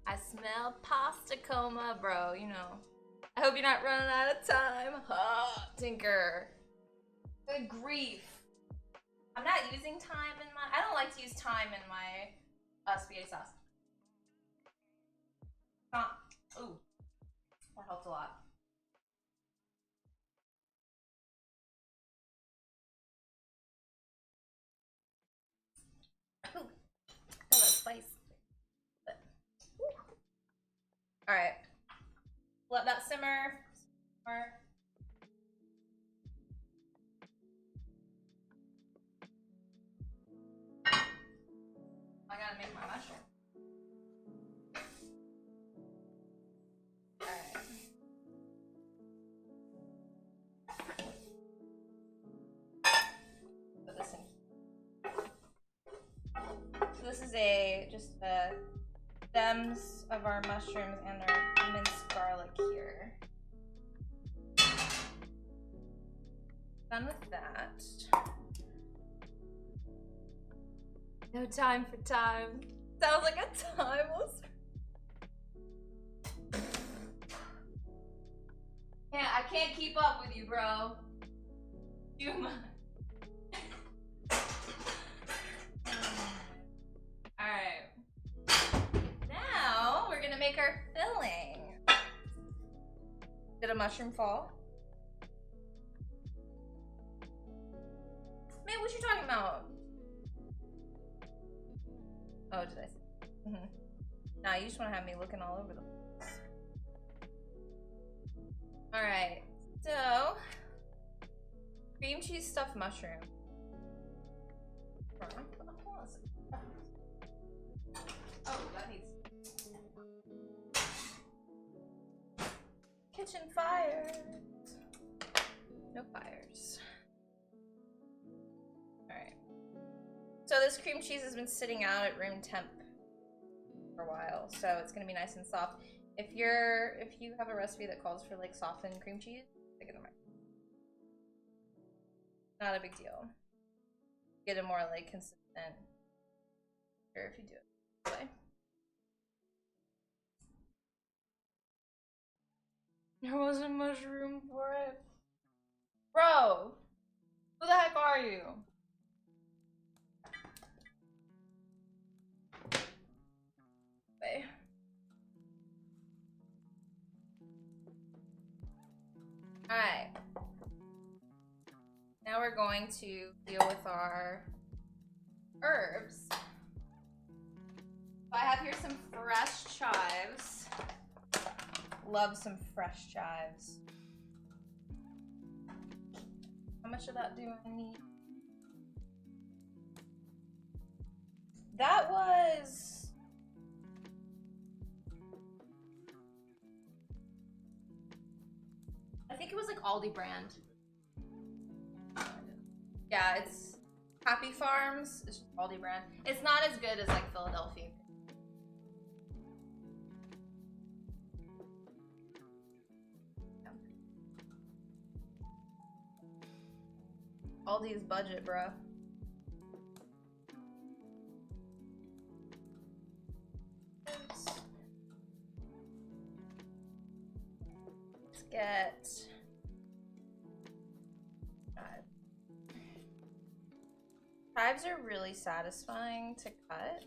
[SPEAKER 1] I smell pasta coma, bro, you know. I hope you're not running out of time. Tinker. Good grief. I'm not using thyme in my. I don't like to use thyme in my spaghetti sauce. Not. Ooh, that helped a lot. Ooh, that spice. All right, let that simmer. I gotta make my mushroom. Alright. Put this in. So this is just the stems of our mushrooms and our minced garlic here. Done with that. No time for time. Sounds like a timeless. I can't keep up with you, bro. Too much. Alright. Now we're gonna make our filling. Did a mushroom fall? Man, what you talking about? Oh, did I? Nah, you just want to have me looking all over the place. Alright, so cream cheese stuffed mushroom. Oh, that needs kitchen fires. No fires. Alright. So this cream cheese has been sitting out at room temp for a while, so it's gonna be nice and soft. If you have a recipe that calls for like softened cream cheese, stick it in the microwave. Not a big deal. Get a more like consistent. Sure, if you do it this way. There wasn't much room for it. Bro, who the heck are you? Okay. Alright. Now we're going to deal with our herbs. So I have here some fresh chives. Love some fresh chives. How much of that do I need? That was... I think it was like Aldi brand. Yeah, it's Happy Farms. It's just Aldi brand. It's not as good as like Philadelphia. Aldi's budget, bro. Let's get... Chives are really satisfying to cut.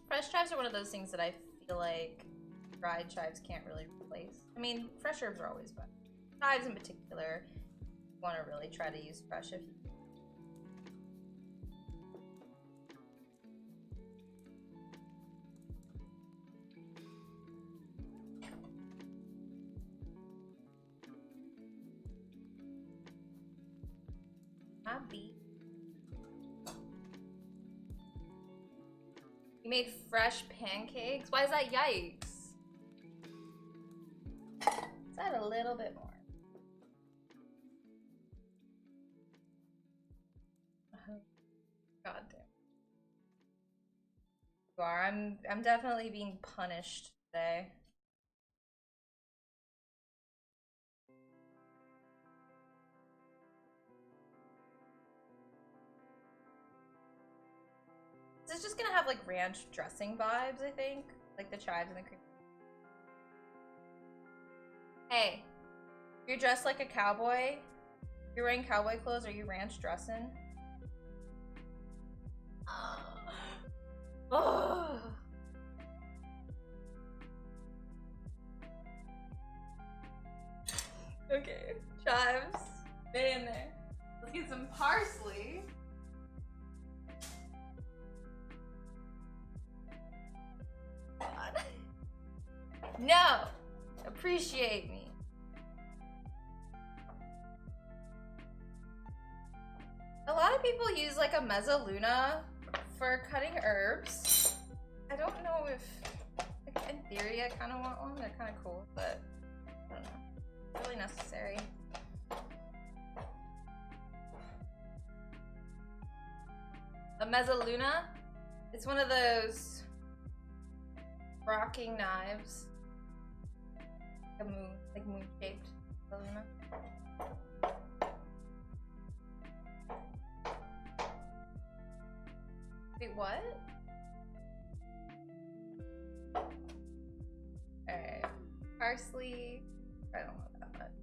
[SPEAKER 1] Fresh chives are one of those things that I feel like dried chives can't really replace. I mean, fresh herbs are always better. Chives in particular, you want to really try to use fresh if you happy. You made fresh pancakes? Why is that yikes? Let's add a little bit more. God damn. You are. I'm definitely being punished today. This is just gonna have like ranch dressing vibes, I think. Like the chives and the cream. Hey, you're dressed like a cowboy. You're wearing cowboy clothes. Are you ranch dressing? Oh. Okay, chives. Stay in there. Let's get some parsley. God. No! Appreciate me. A lot of people use like a mezzaluna for cutting herbs. I don't know if, like, in theory I kind of want one. They're kind of cool, but I don't know. Not really necessary. A mezzaluna? It's one of those rocking knives. Like moon shaped mezzaluna. Wait, what? Alright. Parsley. I don't want that much.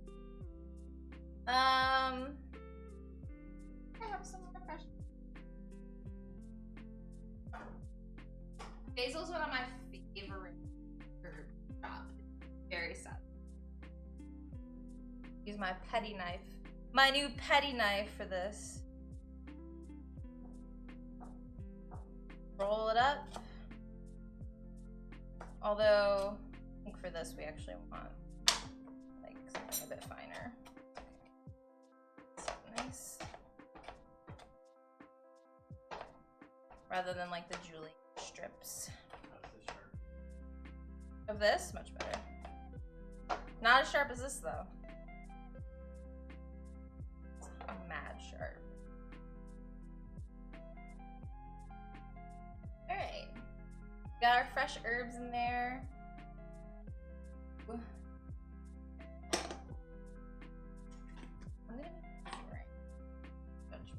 [SPEAKER 1] I have some more fresh. Basil's one of my favorite herb chop. Very sad. Use my petty knife. My new petty knife for this. Roll it up. Although, I think for this we actually want like something a bit finer. Nice. Rather than like the julienne strips. Of this? Much better. Not as sharp as this though. Mad sharp. Alright. Got our fresh herbs in there. Ooh. I'm gonna right. Judge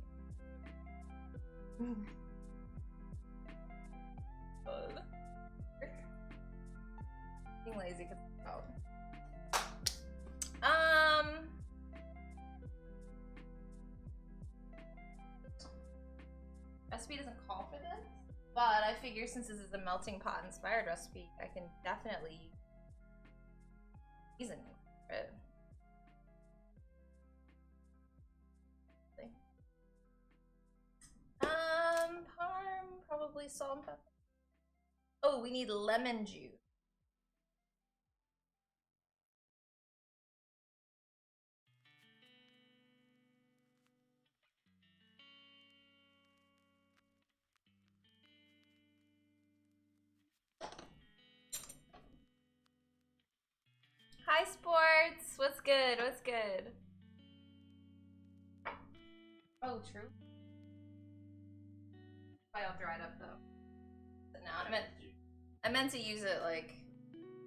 [SPEAKER 1] me. Being lazy because it's out. Recipe doesn't call for this, but I figure since this is a melting pot inspired recipe, I can definitely season it. Parm, probably salt and pepper. Oh, we need lemon juice. Hi, Sports. What's good? What's good? Oh, true. Probably all dried up though. But no, I meant to use it like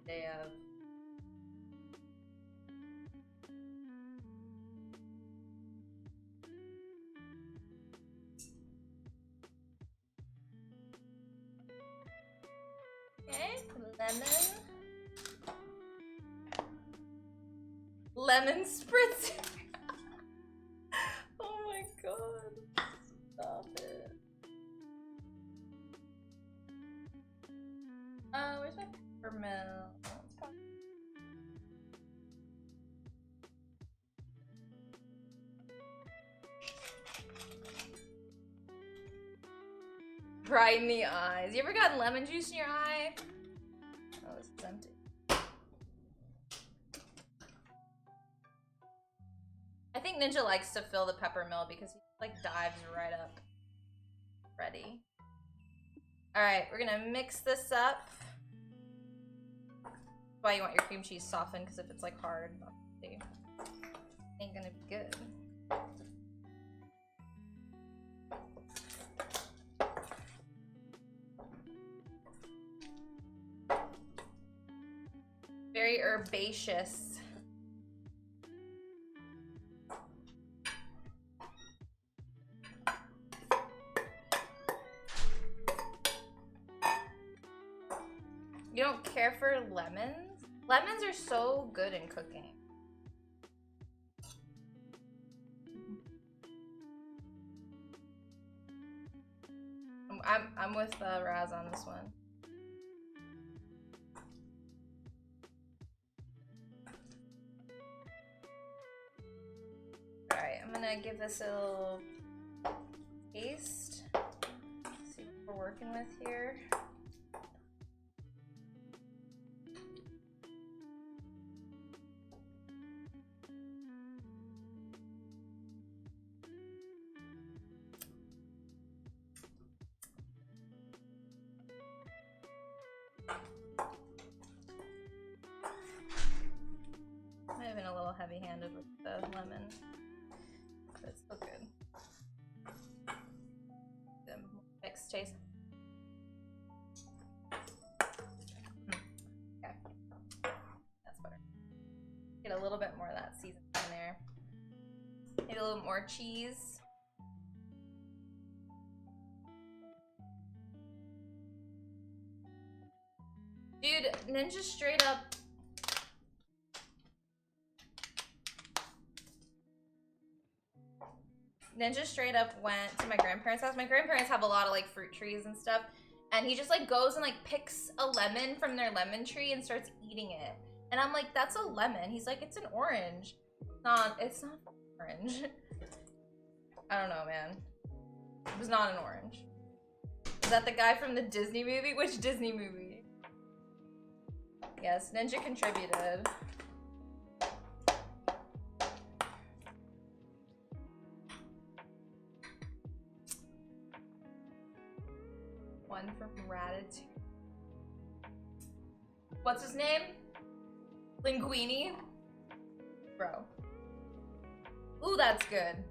[SPEAKER 1] day of. Okay, lemon. Lemon spritz. Oh my god. Stop it. Where's my peppermint? Brighten the eyes. You ever gotten lemon juice in your eye? Oh, this is empty. I think Ninja likes to fill the peppermill because he like dives right up. Ready. Alright, we're gonna mix this up. That's why you want your cream cheese softened, because if it's like hard, obviously, ain't gonna be good. Very herbaceous. You don't care for lemons? Lemons are so good in cooking. I'm with Raz on this one. Alright, I'm gonna give this a little taste. See what we're working with here. Might have been a little heavy-handed with the lemon, but it's still good. The mixed taste. Okay, that's better. Get a little bit more of that seasoning in there. Maybe a little more cheese. Dude, Ninja straight up. Ninja straight up went to my grandparents' house. My grandparents have a lot of like fruit trees and stuff. And he just like goes and like picks a lemon from their lemon tree and starts eating it. And I'm like, that's a lemon. He's like, it's an orange. It's not orange. I don't know, man. It was not an orange. Is that the guy from the Disney movie? Which Disney movie? Yes, Ninja contributed. One from Ratatouille. What's his name? Linguini? Bro. Ooh, that's good.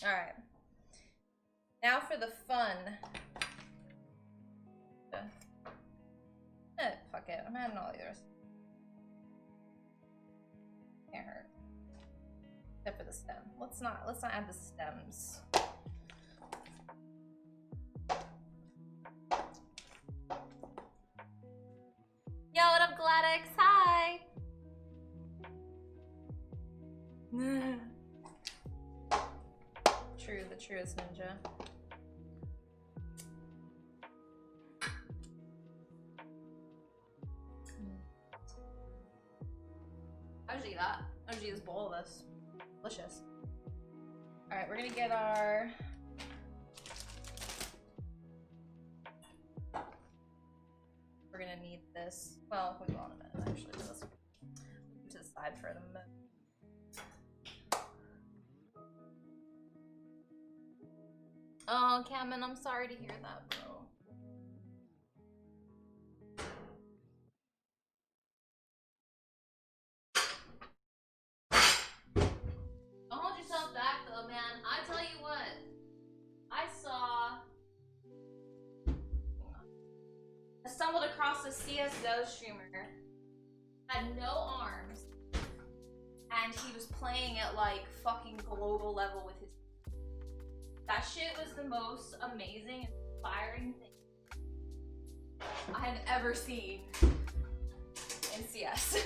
[SPEAKER 1] Alright. Now for the fun. Fuck it. I'm adding all the others. Can't hurt. Except for the stem. Let's not add the stems. Yo, what up, Gladys? Hi! True, the truest ninja. How'd you eat that? How'd you eat this bowl of this? Delicious. Alright, we're gonna get our... We're gonna need this. Well, we will in a minute, actually. Let's put it to the side for a minute. Oh, Cameron, I'm sorry to hear that, bro. Don't hold yourself back, though, man. I tell you what. I stumbled across a CSGO streamer. Had no arms. And he was playing at, like, fucking global level with his... That shit was the most amazing, inspiring thing I have ever seen in CS.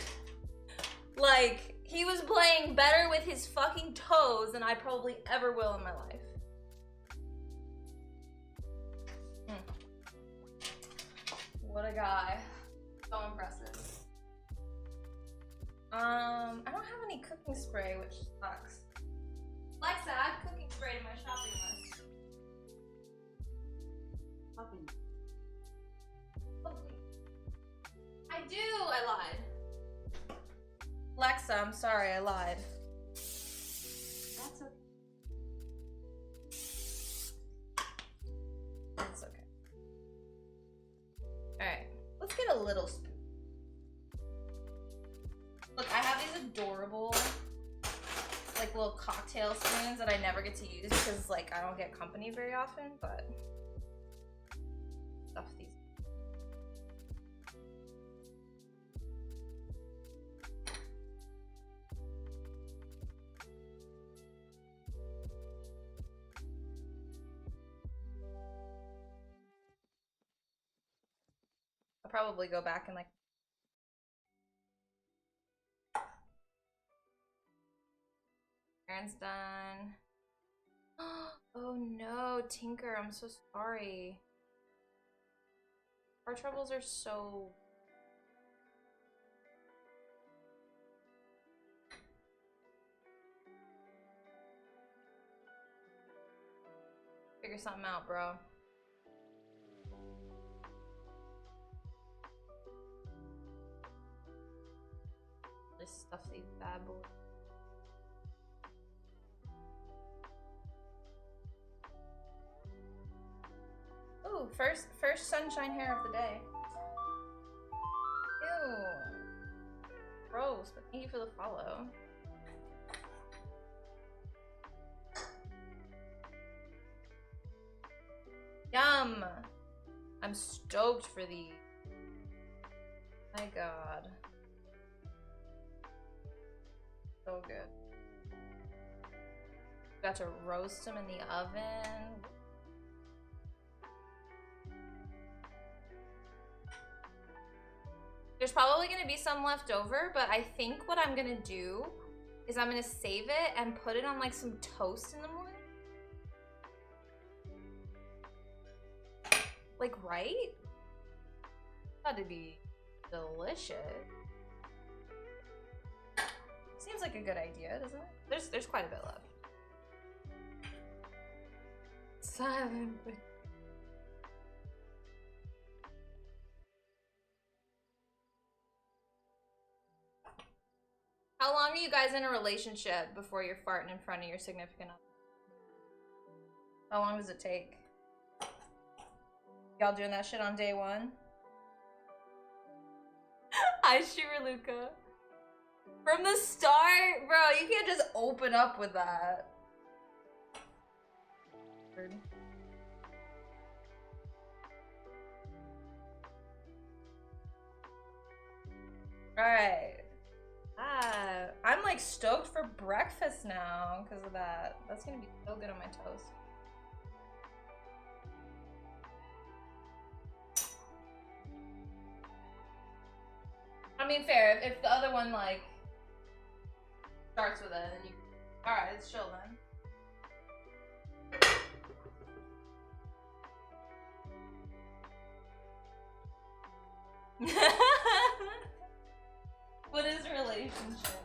[SPEAKER 1] Like, he was playing better with his fucking toes than I probably ever will in my life. What a guy. So impressive. I don't have any cooking spray, which sucks. Alexa, add cooking spray to my shopping list. Shopping. I do! I lied. Alexa, I'm sorry, I lied. That's okay. That's okay. Alright, let's get a little spoon. Look, I have these adorable, like, little cocktail spoons that I never get to use because, like, I don't get company very often, but stuff these. I'll probably go back and like. Aaron's done. Oh no, Tinker, I'm so sorry. Our troubles are so. Figure something out, bro. Just stuff these bad boys. Ooh, first sunshine hair of the day. Ew. Gross, but thank you for the follow. Yum! I'm stoked for these. My god. So good. Got to roast them in the oven. There's probably gonna be some left over, but I think what I'm gonna do is I'm gonna save it and put it on like some toast in the morning. Like, right? That'd be delicious. Seems like a good idea, doesn't it? There's quite a bit left. Silent. How long are you guys in a relationship before you're farting in front of your significant other? How long does it take? Y'all doing that shit on day one? Hi, Shivaluka. From the start? Bro, you can't just open up with that. Weird. Alright. I'm like stoked for breakfast now because of that. That's gonna be so good on my toast. I mean, fair. If the other one like starts with it, then you. All right, it's chill then. What is relationship?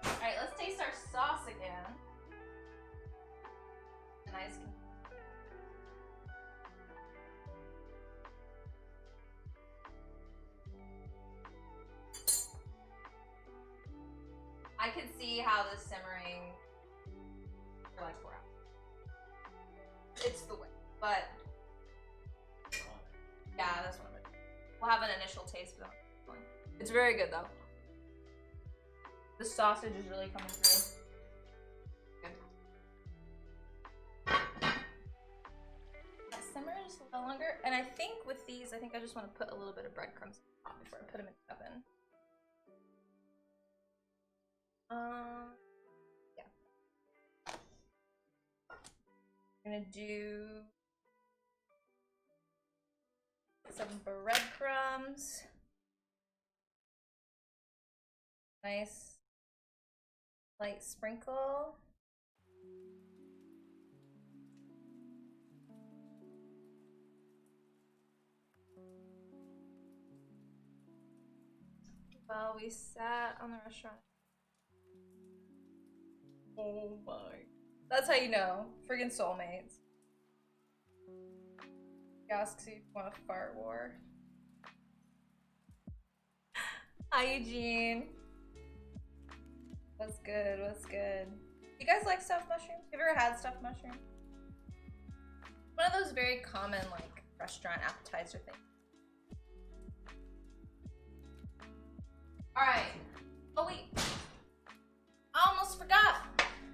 [SPEAKER 1] All right, let's taste our sauce again. Nice. I could see how this simmering for like 4 hours. It's the way, but yeah, that's one of it. We'll have an initial taste, but it's very good though. The sausage is really coming through. Good. That simmer just a little longer, and I think with these, I think I just want to put a little bit of breadcrumbs on top before I put them in the oven. Yeah. I'm gonna do some breadcrumbs. Nice light sprinkle. While we sat on the restaurant. Oh my. That's how you know. Friggin' soulmates. Asks you if you want a fart war. Hi, Eugene. What's good? What's good? You guys like stuffed mushrooms? Have you ever had stuffed mushrooms? One of those very common, like, restaurant appetizer things. Alright. Oh, wait. I almost forgot.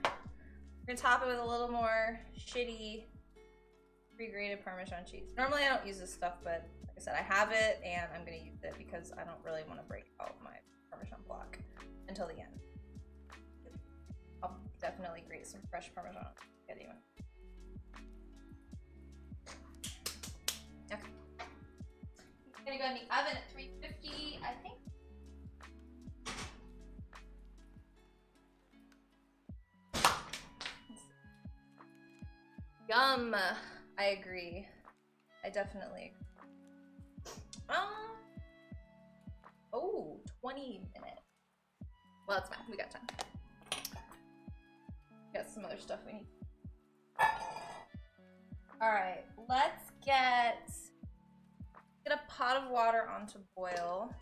[SPEAKER 1] We're gonna top it with a little more shitty pre-grated Parmesan cheese. Normally I don't use this stuff, but like I said, I have it and I'm gonna use it because I don't really want to break out my Parmesan block until the end. I'll definitely grate some fresh Parmesan. Anyway. Okay. Gonna go in the oven at 350, I think. Yum. I agree. I definitely agree. Oh, 20 minutes. Well, that's fine. We got time. Got some other stuff we need. Alright, let's get a pot of water onto boil.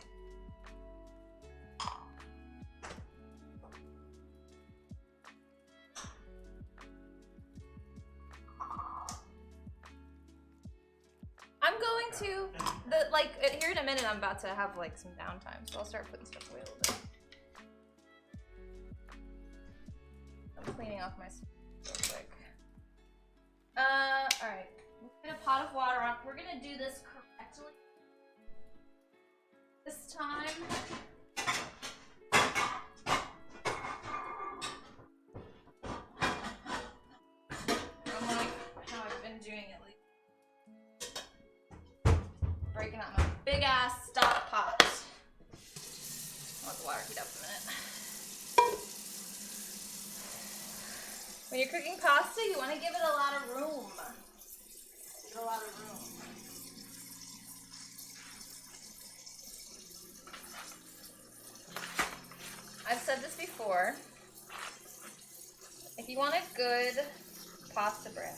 [SPEAKER 1] I'm going to here in a minute I'm about to have like some downtime, so I'll start putting stuff away a little bit. I'm cleaning off my stuff real quick. Alright. Let's get a pot of water on. We're gonna do this correctly this time. I'm like how I've been doing it lately. Breaking out my big ass stock pot. I'll let the water heat up in a minute. When you're cooking pasta, you want to give it a lot of room. Give it a lot of room. I've said this before. If you want a good pasta brand,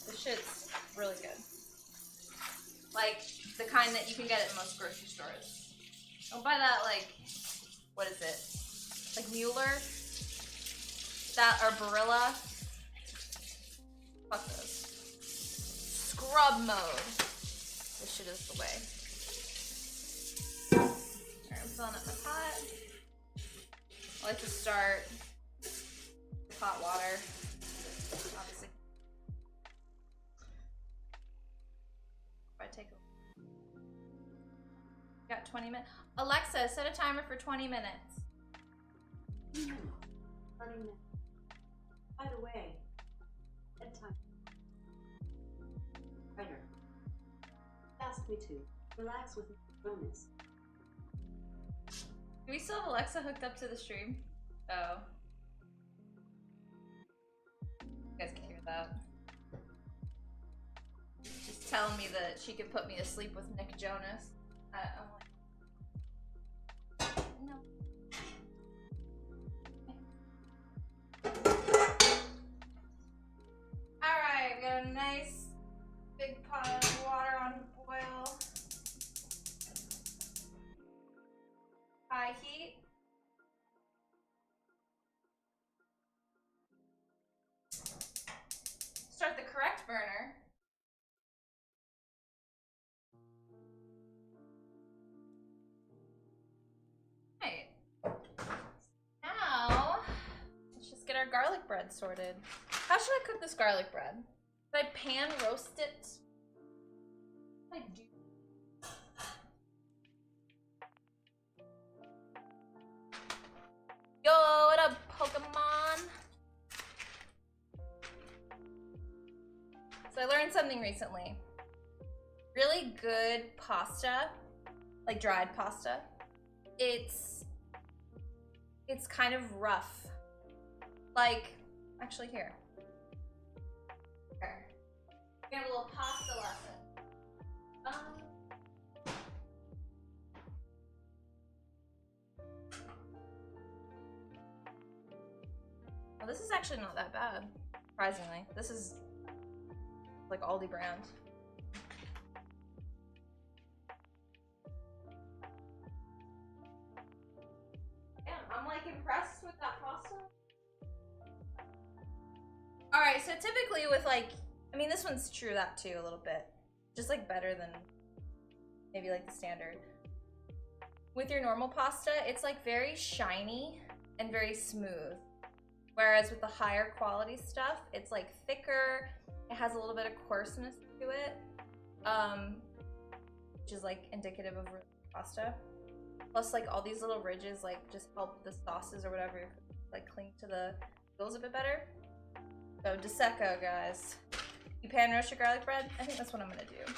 [SPEAKER 1] this shit's really good. Like the kind that you can get at most grocery stores. Don't buy that like, what is it? Like Mueller? That or Barilla. Fuck those. Scrub mode. This shit is the way. Alright, I'm filling up my pot. I like to start with hot water. Obviously. If I take a got 20 minutes. Alexa, set a timer for 20 minutes.
[SPEAKER 5] 20 minutes. By the way, bedtime. Writer. Ask me to relax with bonus.
[SPEAKER 1] Do we still have Alexa hooked up to the stream? Oh. You guys can hear that. She's telling me that she could put me to sleep with Nick Jonas. I'm like, no. Alright, we got a nice big pot of water on boil. High heat. Start the correct burner. Right. Now, let's just get our garlic bread sorted. How should I cook this garlic bread? Should I pan roast it? What should I do? Yo, what up, Pokemon? So I learned something recently. Really good pasta, like dried pasta, it's kind of rough. Like, actually here. We have a little pasta lesson. Well, this is actually not that bad, surprisingly. This is like Aldi brand. Yeah, I'm like impressed with that pasta. Alright, so typically with like, I mean this one's true that too a little bit. Just like better than maybe like the standard. With your normal pasta, it's like very shiny and very smooth. Whereas with the higher quality stuff, it's like thicker, it has a little bit of coarseness to it, which is like indicative of pasta. Plus like all these little ridges like just help the sauces or whatever like cling to the noodles a bit better. So Disecco, guys. You pan roast your garlic bread? I think that's what I'm gonna do.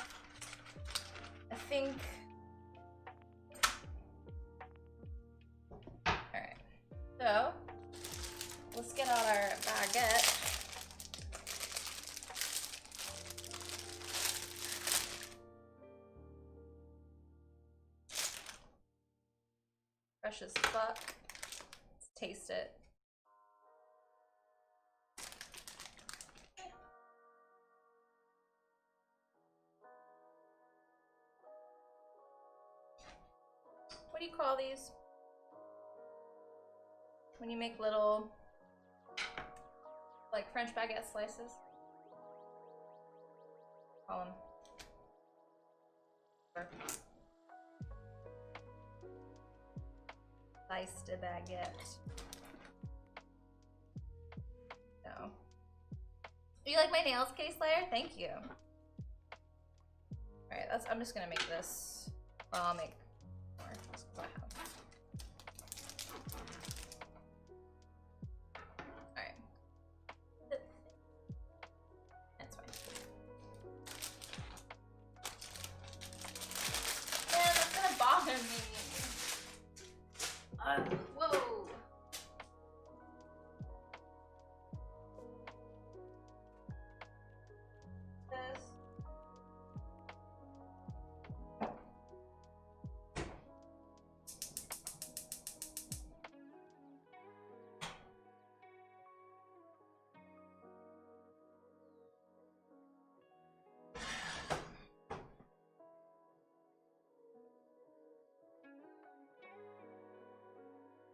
[SPEAKER 1] I think. Alright. So, let's get out our baguette. Fresh as fuck. Let's taste it. What do you call these? When you make little, like, French baguette slices? Call them. Sliced a baguette. No. You like my nails, K-Slayer? Thank you. Alright, I'm just gonna make this. Well, I'll make more just 'cause I have. Alright. That's fine. Man, that's gonna bother me. Whoa. This.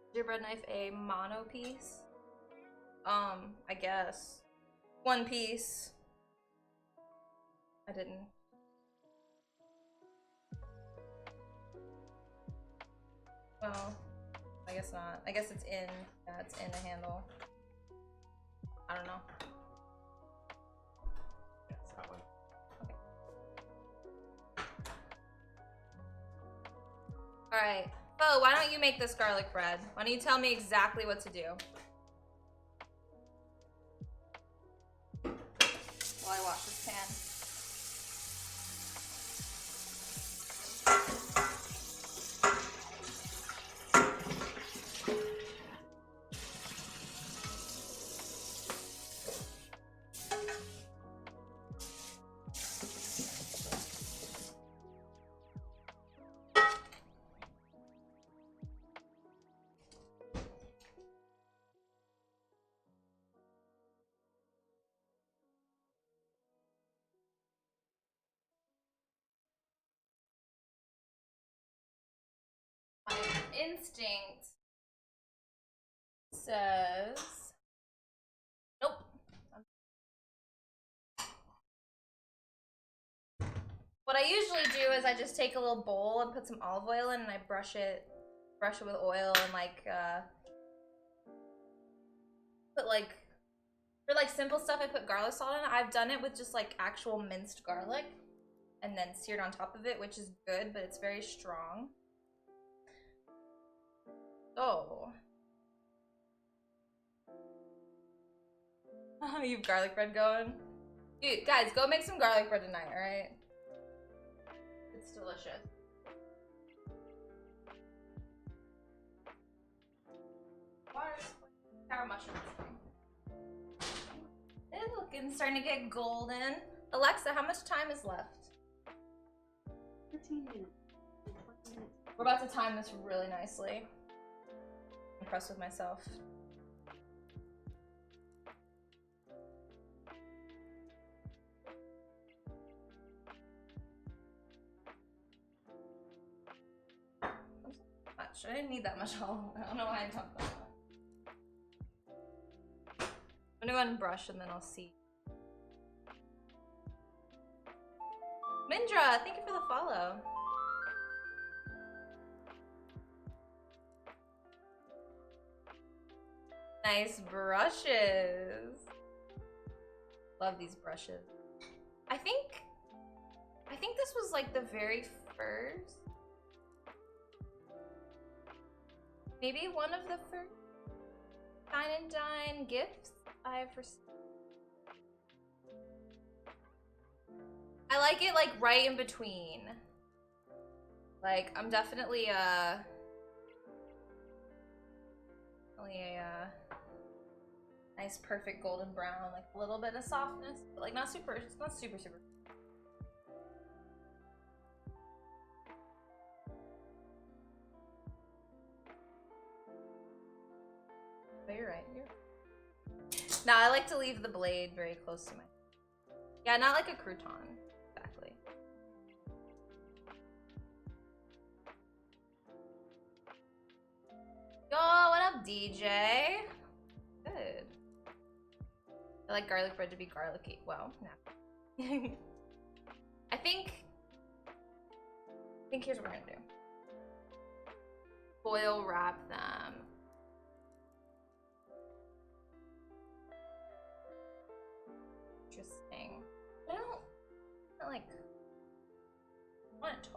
[SPEAKER 1] Is your bread knife a mono piece? I guess. One piece. I didn't. Well, I guess not. I guess it's in. Yeah, it's in the handle. I don't know.
[SPEAKER 6] Yes, that one.
[SPEAKER 1] Alright. Oh, why don't you make this garlic bread? Why don't you tell me exactly what to do? While I wash this pan. My instinct says nope. What I usually do is I just take a little bowl and put some olive oil in and I brush it with oil and like put like for like simple stuff I put garlic salt in it. I've done it with just like actual minced garlic and then seared on top of it, which is good, but it's very strong. Oh. You have garlic bread going? Dude, guys, go make some garlic bread tonight, alright? It's delicious. Sour mushrooms. It's looking starting to get golden. Alexa, how much time is left?
[SPEAKER 5] 15 minutes. 20 minutes.
[SPEAKER 1] We're about to time this really nicely. I'm impressed with myself. Much. I didn't need that much olive oil. I don't know why I dumped that much. I'm gonna go ahead and brush and then I'll see. Mindra, thank you for the follow. Nice brushes. Love these brushes. I think this was like the very first. Maybe one of the first Shyne and Dyne gifts I've received. I like it like right in between. Like, I'm definitely a nice, perfect golden brown, like a little bit of softness, but like not super. It's not super. But you're right. No, I like to leave the blade very close to my. Yeah, not like a crouton. Exactly. Yo, what up, DJ? Good. I like garlic bread to be garlicky. Well, no. I think here's what we're gonna do. Foil wrap them. Interesting. I don't like want it to.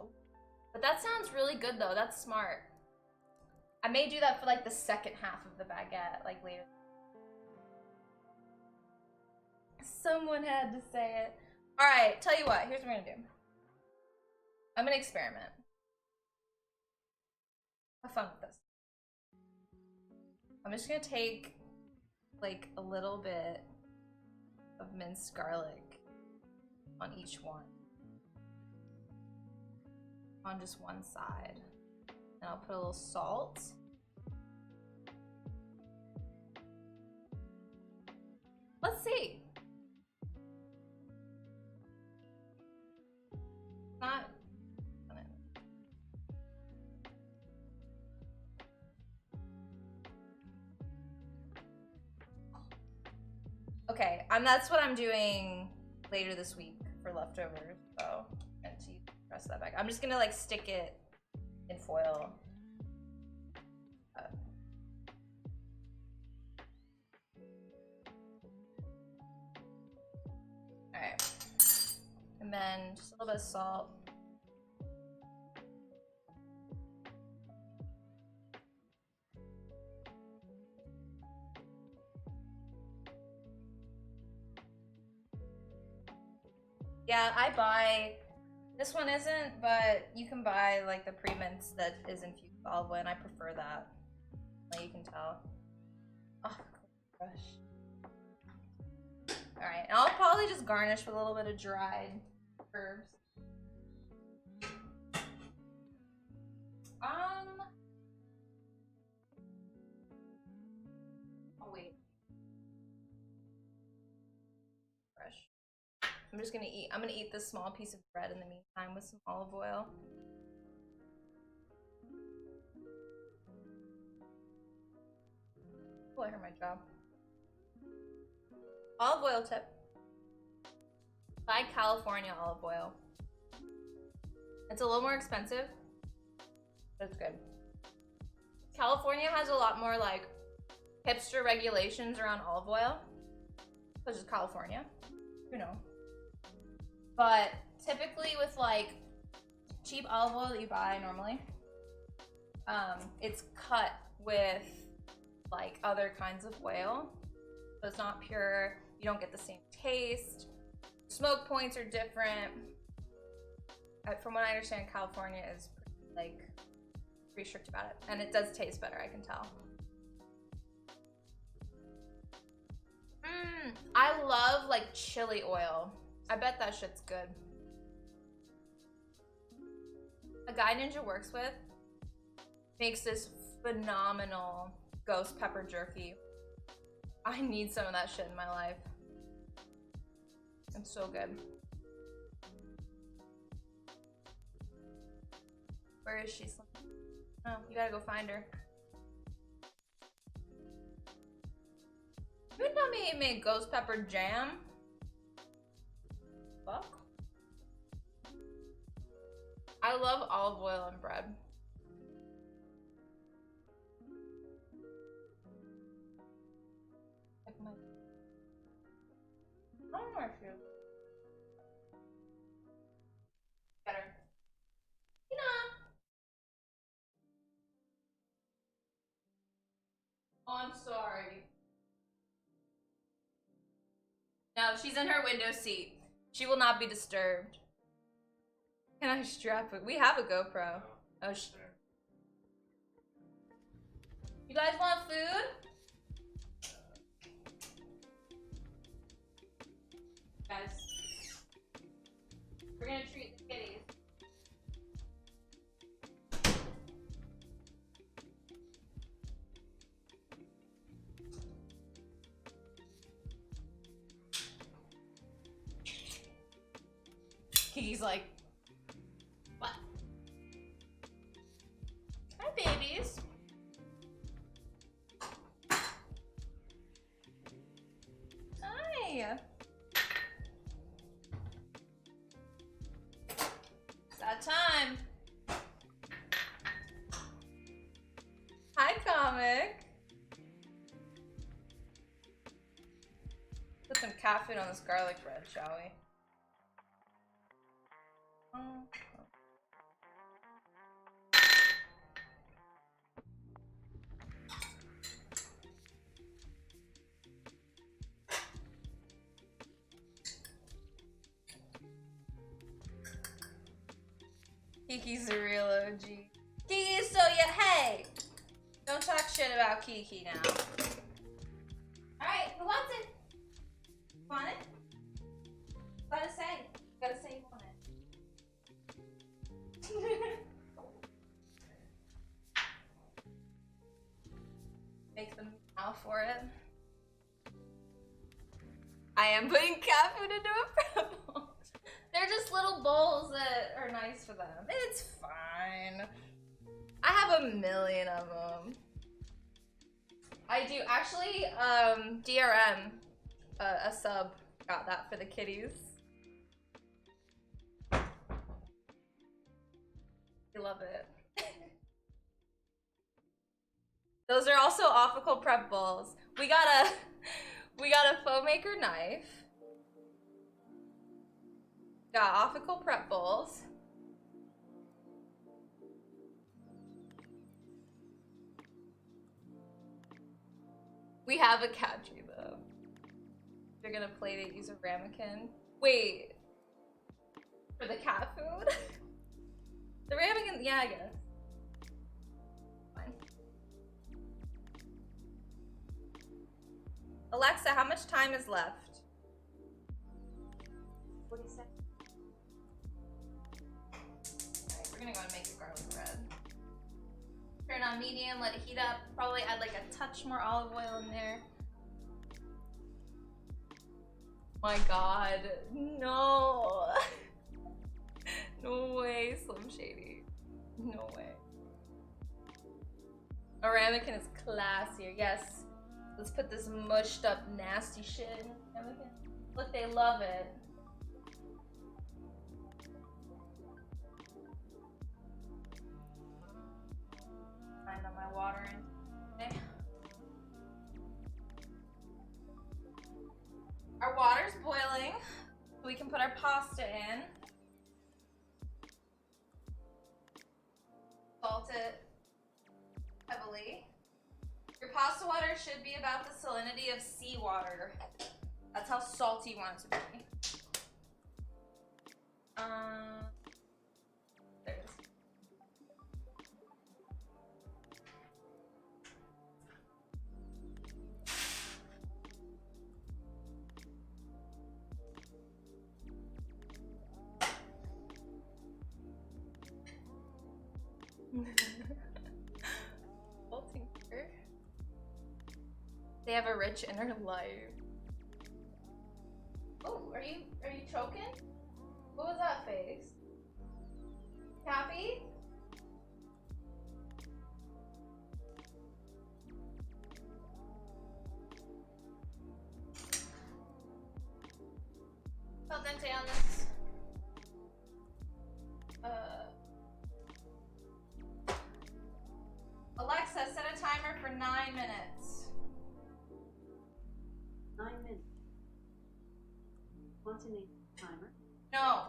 [SPEAKER 1] But that sounds really good though. That's smart. I may do that for like the second half of the baguette, like later. Someone had to say it. All right, tell you what. Here's what we're gonna do. I'm gonna experiment. Have fun with this. I'm just gonna take like a little bit of minced garlic on each one. On just one side. And I'll put a little salt. Let's see. Not. Okay, that's what I'm doing later this week for leftovers. So, and to press that back. I'm just gonna like stick it in foil. Alright. And then just a little bit of salt. Yeah, I buy, this one isn't, but you can buy like the pre-mince that is infused with olive oil, and I prefer that. Like you can tell. Oh, gosh. Alright, and I'll probably just garnish with a little bit of dried herbs. Oh wait. Fresh. I'm gonna eat this small piece of bread in the meantime with some olive oil. Oh, I heard my job. Olive oil tip. Buy California olive oil. It's a little more expensive, but it's good. California has a lot more like hipster regulations around olive oil, which is California, you know. But typically with like cheap olive oil that you buy normally, it's cut with like other kinds of oil. So it's not pure, you don't get the same taste. Smoke points are different. From what I understand, California is pretty strict about it. And it does taste better, I can tell. I love like chili oil. I bet that shit's good. A guy Ninja works with makes this phenomenal ghost pepper jerky. I need some of that shit in my life. It's so good. Where is she? Oh, you gotta go find her. You know me made ghost pepper jam? Fuck. I love olive oil and bread. Like my... I don't know where she is. Get her. Tina! Oh, I'm sorry. No, she's in her window seat. She will not be disturbed. Can I strap it? We have a GoPro. Oh, you guys want food? Guys, we're gonna treat the kitties. Kiki's like, what? Hi, babies. Hi. It's that time. Hi, comic. Put some cat food on this garlic bread, shall we? Kiki's a real OG. Kiki, so yeah, hey! Don't talk shit about Kiki now. Alright, who wants it? Want it? Gotta say. Gotta say you want it. Make them out for it. I am putting cat food into a prep bowl. They're just little bowls that are nice for them. It's fine. I have a million of them. I do. Actually, DRM, a sub, got that for the kitties. I love it. Those are also Offical prep bowls. We got a foam maker knife. Got Offical prep bowls. We have a cat tree though. They're gonna play to use a ramekin. Wait. For the cat food? The ramekin, yeah, I guess. Fine. Alexa, how much time is left?
[SPEAKER 5] 40 seconds.
[SPEAKER 1] Alright, we're gonna go and make a garlic bread. Turn on medium, let it heat up. Probably add like a touch more olive oil in there. My god, no. No way, Slim Shady. No way. A ramekin is classier, yes. Let's put this mushed up nasty shit in ramekin. Look, they love it. Find on my water in. Okay. Our water's boiling. We can put our pasta in. Salt it heavily. Your pasta water should be about the salinity of seawater. That's how salty you want it to be. There it is. They have a rich inner life. Oh, are you choking? What was that face? Happy? Al dente on this. Alexa, set a timer for 9 minutes.
[SPEAKER 5] 9 minutes. Want to name the timer?
[SPEAKER 1] No.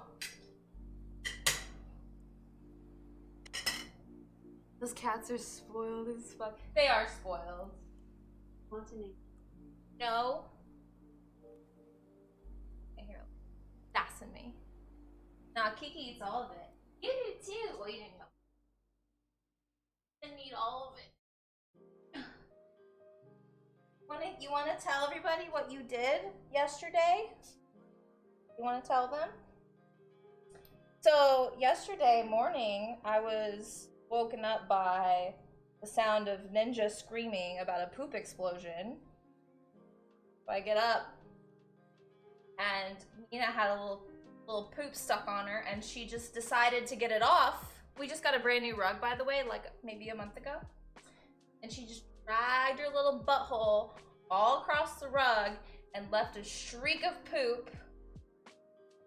[SPEAKER 1] Those cats are spoiled as fuck. They are spoiled.
[SPEAKER 5] Want to name?
[SPEAKER 1] No. I hear sassing me. Nah, Kiki eats all of it. You do too. Well, you didn't know. I need all of it. You want to tell everybody what you did yesterday? You want to tell them? So, yesterday morning, I was woken up by the sound of Ninja screaming about a poop explosion. So I get up, and Nina had a little poop stuck on her, and she just decided to get it off. We just got a brand new rug, by the way, like maybe a month ago. And she just dragged her little butthole all across the rug and left a streak of poop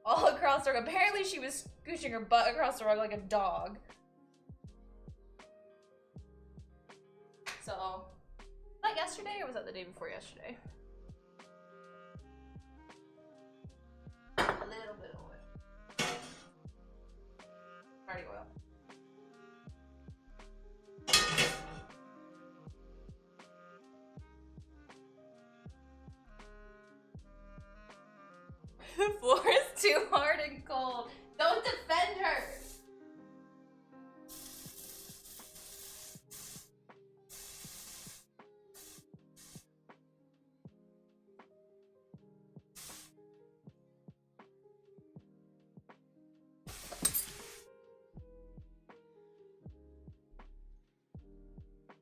[SPEAKER 1] all across the rug. Apparently she was scooching her butt across the rug like a dog. So, was that yesterday or was that the day before yesterday? A little bit of oil. Party oil. The floor is too hard and cold. Don't defend her.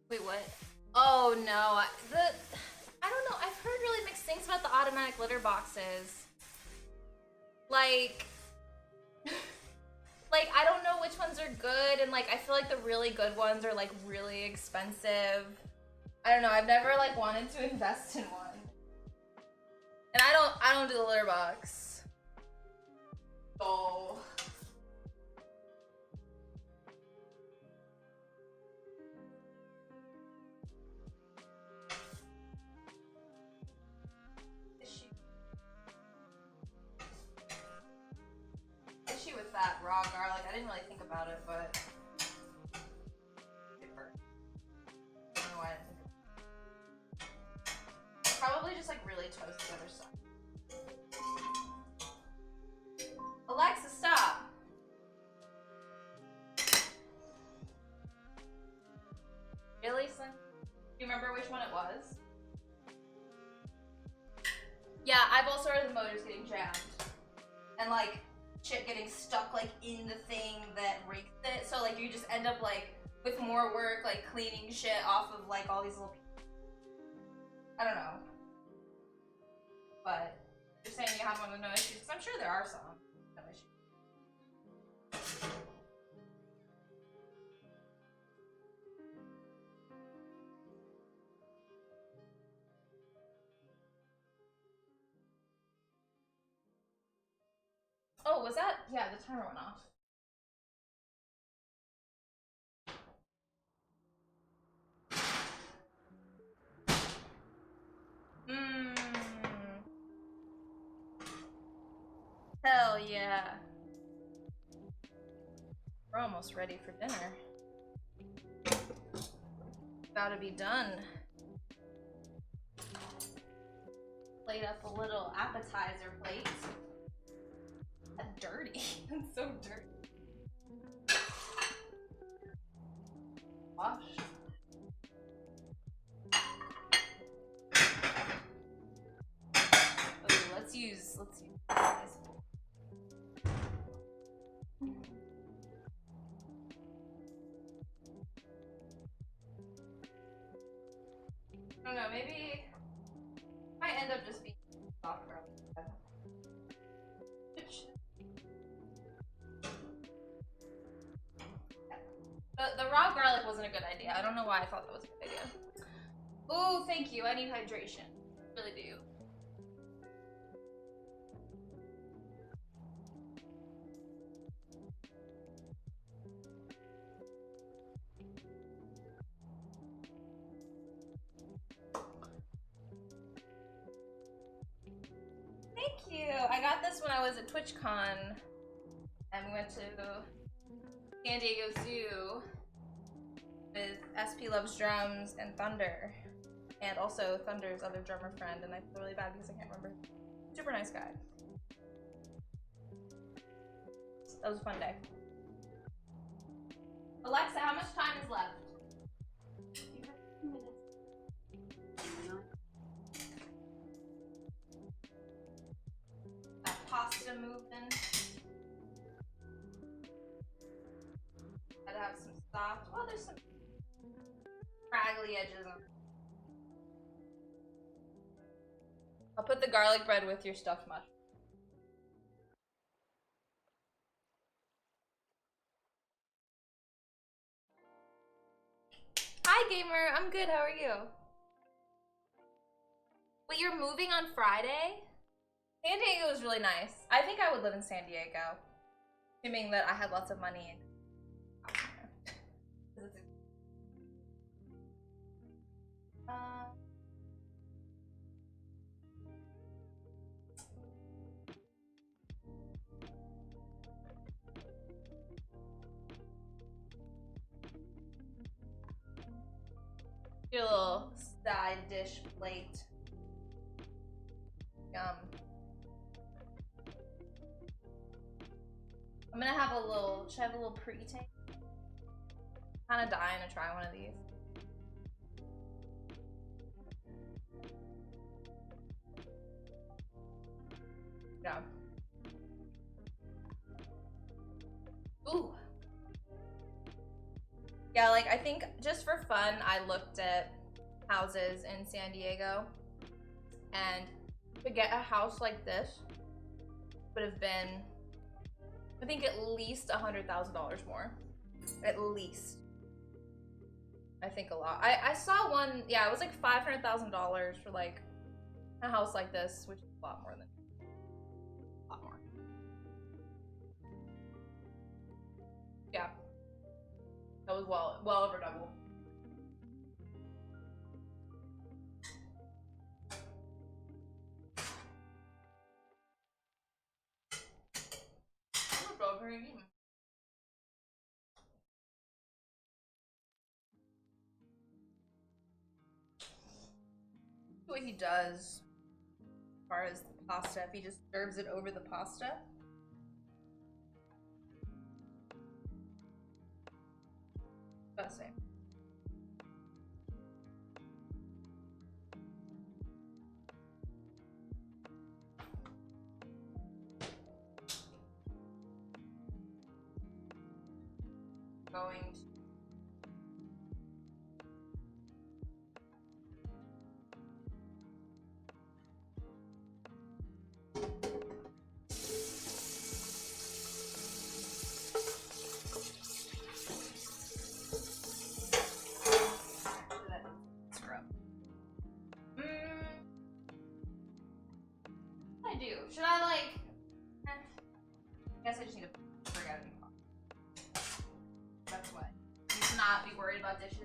[SPEAKER 1] Wait, what? Oh no, I don't know. I've heard really mixed things about the automatic litter boxes. Like I don't know which ones are good, and like I feel like the really good ones are like really expensive. I don't know. I've never like wanted to invest in one, and I don't do the litter box. So. Issue with that raw garlic, I didn't really think about it, but it hurt. I don't know why I didn't think of it. Probably just like really toast the other side. Alexa, stop! Really, son? Do you remember which one it was? Yeah, I've also heard the motor's getting jammed. And like, shit getting stuck like in the thing that rigs it, so like you just end up like with more work like cleaning shit off of like all these little I don't know, but you're saying you have one with no issues because I'm sure there are some no issues. Oh, was that? Yeah, the timer went off. Hell yeah. We're almost ready for dinner. Gotta be done. Plate up a little appetizer plate. That's dirty. It's so dirty. Wash. Oh, let's use this bowl. I don't know, maybe might end up just being soft garlic. The raw garlic wasn't a good idea. I don't know why I thought that was a good idea. Oh, thank you. I need hydration. Really do. Thank you. I got this when I was at TwitchCon, and we went to San Diego Zoo with SP Loves Drums and Thunder, and also Thunder's other drummer friend, and I feel really bad because I can't remember. Super nice guy. That was a fun day. Alexa, how much time is left? have some soft. Well, there's some scraggly edges on. I'll put the garlic bread with your stuffed mushroom. Hi, gamer. I'm good. How are you? Wait, you're moving on Friday? San Diego is really nice. I think I would live in San Diego, assuming that I had lots of money. Your little side dish plate. Yum. I'm gonna have a little, should I have a little pre-taste? Kinda dying to try one of these. Yeah. Ooh. Yeah, like I think just for fun, I looked at houses in San Diego, and to get a house like this would have been, I think, at least $100,000 more. At least. I think a lot. I saw one, yeah, it was like $500,000 for like a house like this, which is a lot more than, a lot more. Yeah. That was well over double. What he does as far as the pasta, if he just serves it over the pasta. Best say. Going to I do. Should I like? I guess I just need to forget it. That's what. You should not be worried about dishes.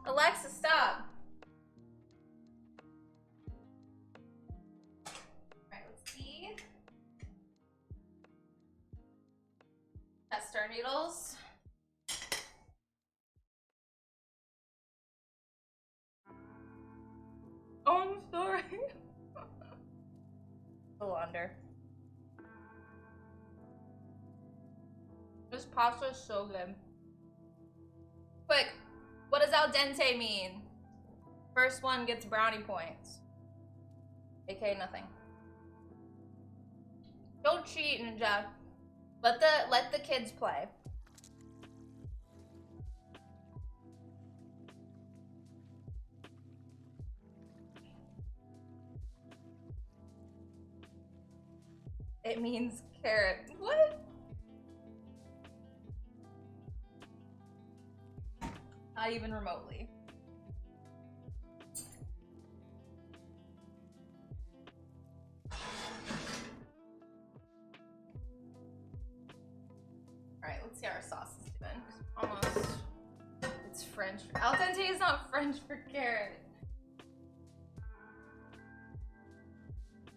[SPEAKER 1] Alexa, stop. Alright, let's see. Test our noodles. Oh, I'm sorry. A little under. This pasta is so good. Quick. What does al dente mean? First one gets brownie points. AKA nothing. Don't cheat, Ninja. Let the kids play. It means carrot. What? Not even remotely. Alright, let's see how our sauce is doing. Almost. It's French. Al dente is not French for carrot.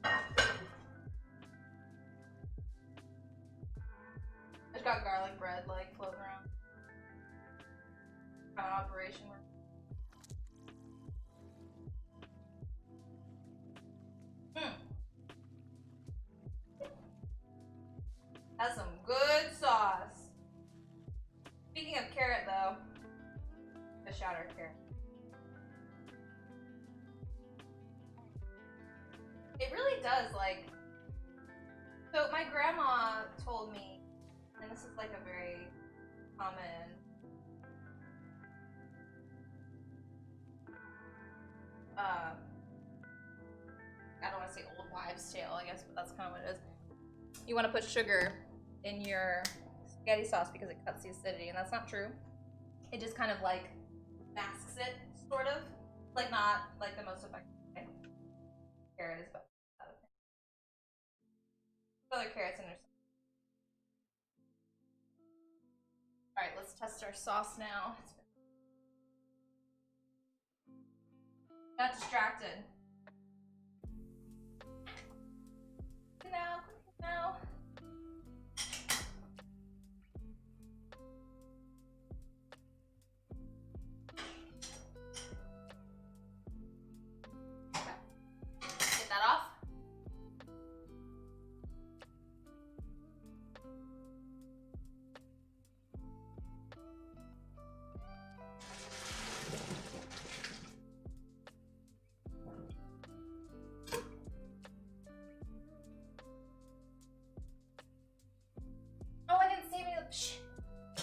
[SPEAKER 1] I just got garlic bread like floating around. Operation work. our carrots. It really does, like. So my grandma told me, and this is like a very common I don't want to say old wives' tale, I guess, but that's kind of what it is. You want to put sugar in your spaghetti sauce because it cuts the acidity, and that's not true. It just kind of like masks it, sort of. Like, not like the most effective way. Carrot is better. Other carrots in there. Alright, let's test our sauce now. Got distracted. Now. Okay. Get that off.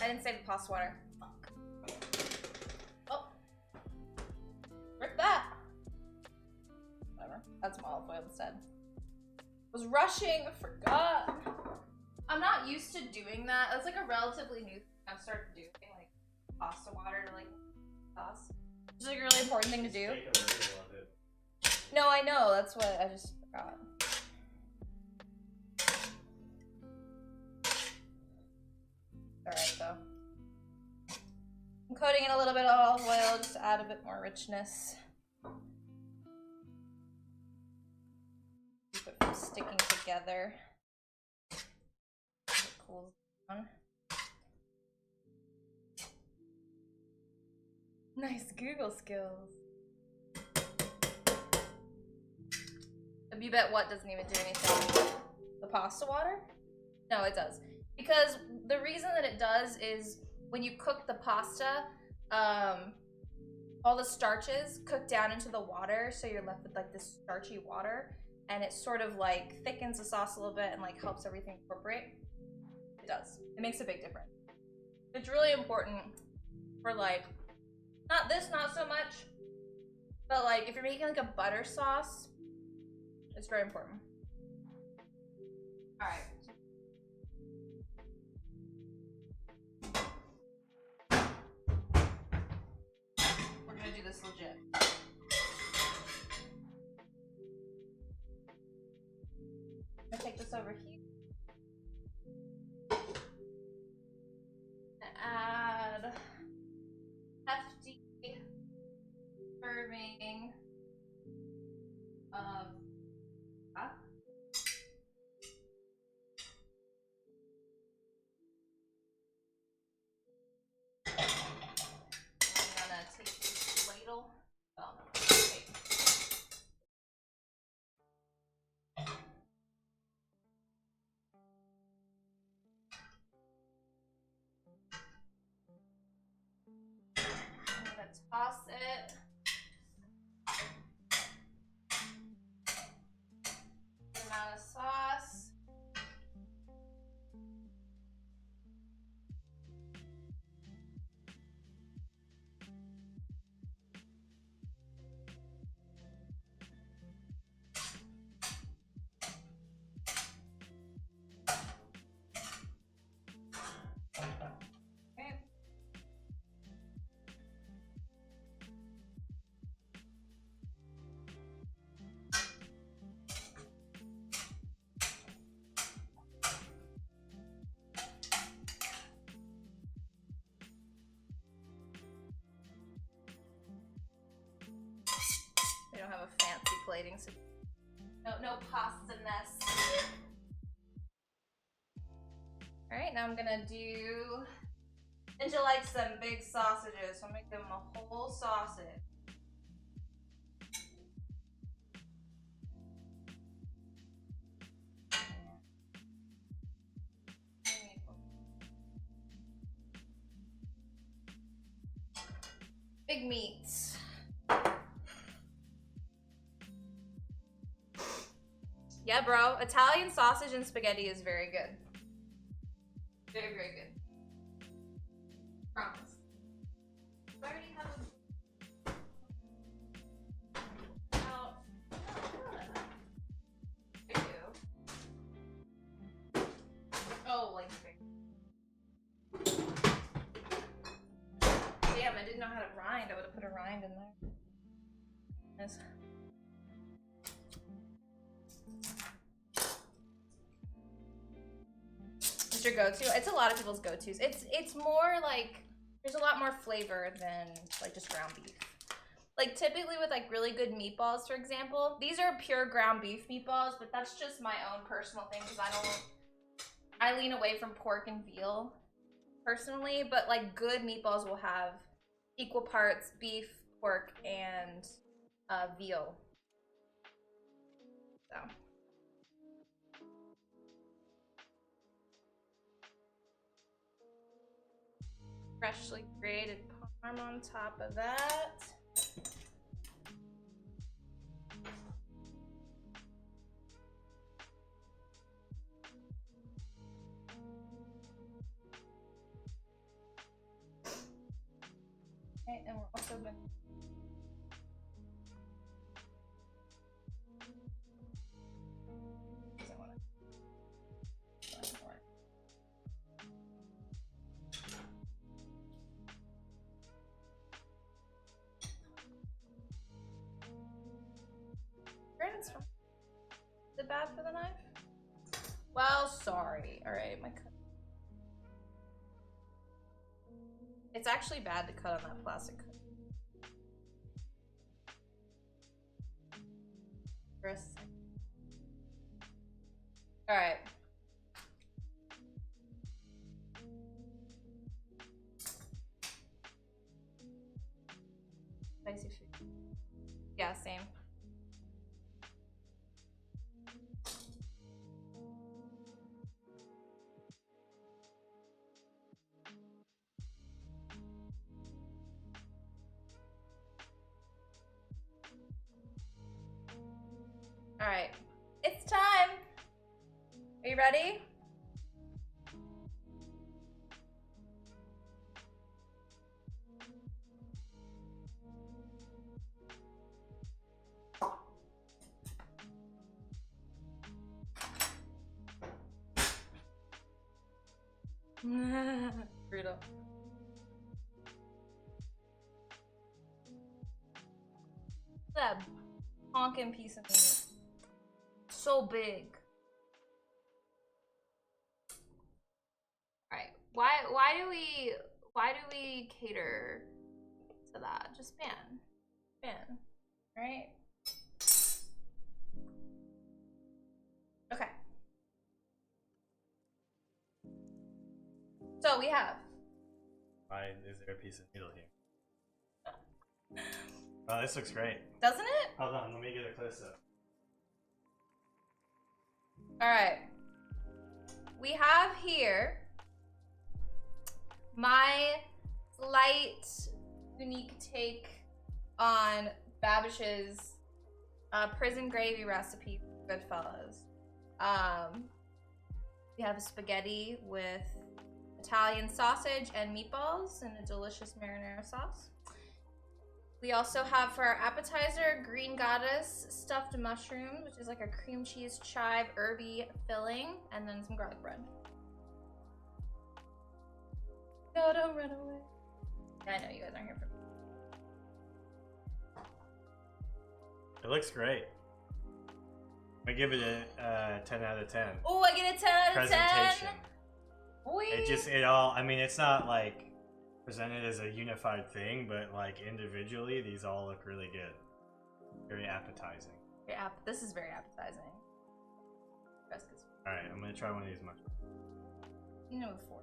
[SPEAKER 1] I didn't save the pasta water. Fuck. Oh. Rip that. Whatever. That's some olive oil instead. Was rushing, forgot. I'm not used to doing that. That's like a relatively new thing I've started doing, like pasta water to like sauce. Which is like a really important thing to do. No, I know. That's what I just forgot. Alright, though. I'm coating in a little bit of olive oil just to add a bit more richness. Keep it from sticking together. It cools down. Nice Google skills. You bet what doesn't even do anything? The pasta water? No, it does. Because the reason that it does is when you cook the pasta, all the starches cook down into the water, so you're left with like this starchy water, and it sort of like thickens the sauce a little bit and like helps everything incorporate. It does. It makes a big difference. It's really important for like, not so much, but like if you're making like a butter sauce, it's very important. All right. We're gonna do this legit. I'm gonna take this over here. Add hefty serving of I'm gonna take this ladle. Oh no, okay. I'm gonna toss it. Good amount of sauce. Okay. We don't have a fancy plating, so no pasta mess. All right, now I'm gonna do. Ninja likes them big sausages, so I'll make them a whole sausage. Big meats. Yeah, bro. Italian sausage and spaghetti is very good. Very, very good. Promise. I already have I do. Oh, like. Damn, I didn't know how to rind. I would have put a rind in there. Yes. What's your go-to? It's a lot of people's go-tos. It's more like there's a lot more flavor than like just ground beef. Like typically with like really good meatballs, for example, these are pure ground beef meatballs, but that's just my own personal thing because I lean away from pork and veal personally, but like good meatballs will have equal parts beef, pork, and veal. So. Freshly grated parm on top of that. Okay, and we're also going to It's fine. Is it bad for the knife? Well, sorry. Alright, my cut. It's actually bad to cut on that plastic cut. For a second. Alright. Spicy food. Yeah, same. All right, it's time. Are you ready? Brutal. That honking piece of meat. So big. All right. Why do we cater to that? Just ban, right? Okay. So we have.
[SPEAKER 6] Why is there a piece of needle here? Oh, this looks great.
[SPEAKER 1] Doesn't it?
[SPEAKER 6] Hold on, let me get a close up.
[SPEAKER 1] All right. We have here my slight unique take on Babish's prison gravy recipe for Goodfellas. We have spaghetti with Italian sausage and meatballs and a delicious marinara sauce. We also have for our appetizer, Green Goddess stuffed mushrooms, which is like a cream cheese chive herby filling, and then some garlic bread. No, don't run away. Yeah, I know you guys aren't here for me.
[SPEAKER 6] It looks great. I give it a 10 out of 10.
[SPEAKER 1] Oh, I get a 10 out of 10.
[SPEAKER 6] Presentation.
[SPEAKER 1] Whee!
[SPEAKER 6] It all, I mean, it's not like presented as a unified thing, but like individually, these all look really good. Very appetizing.
[SPEAKER 1] This is very appetizing.
[SPEAKER 6] Alright, I'm gonna try one of these mushrooms.
[SPEAKER 1] You know, before.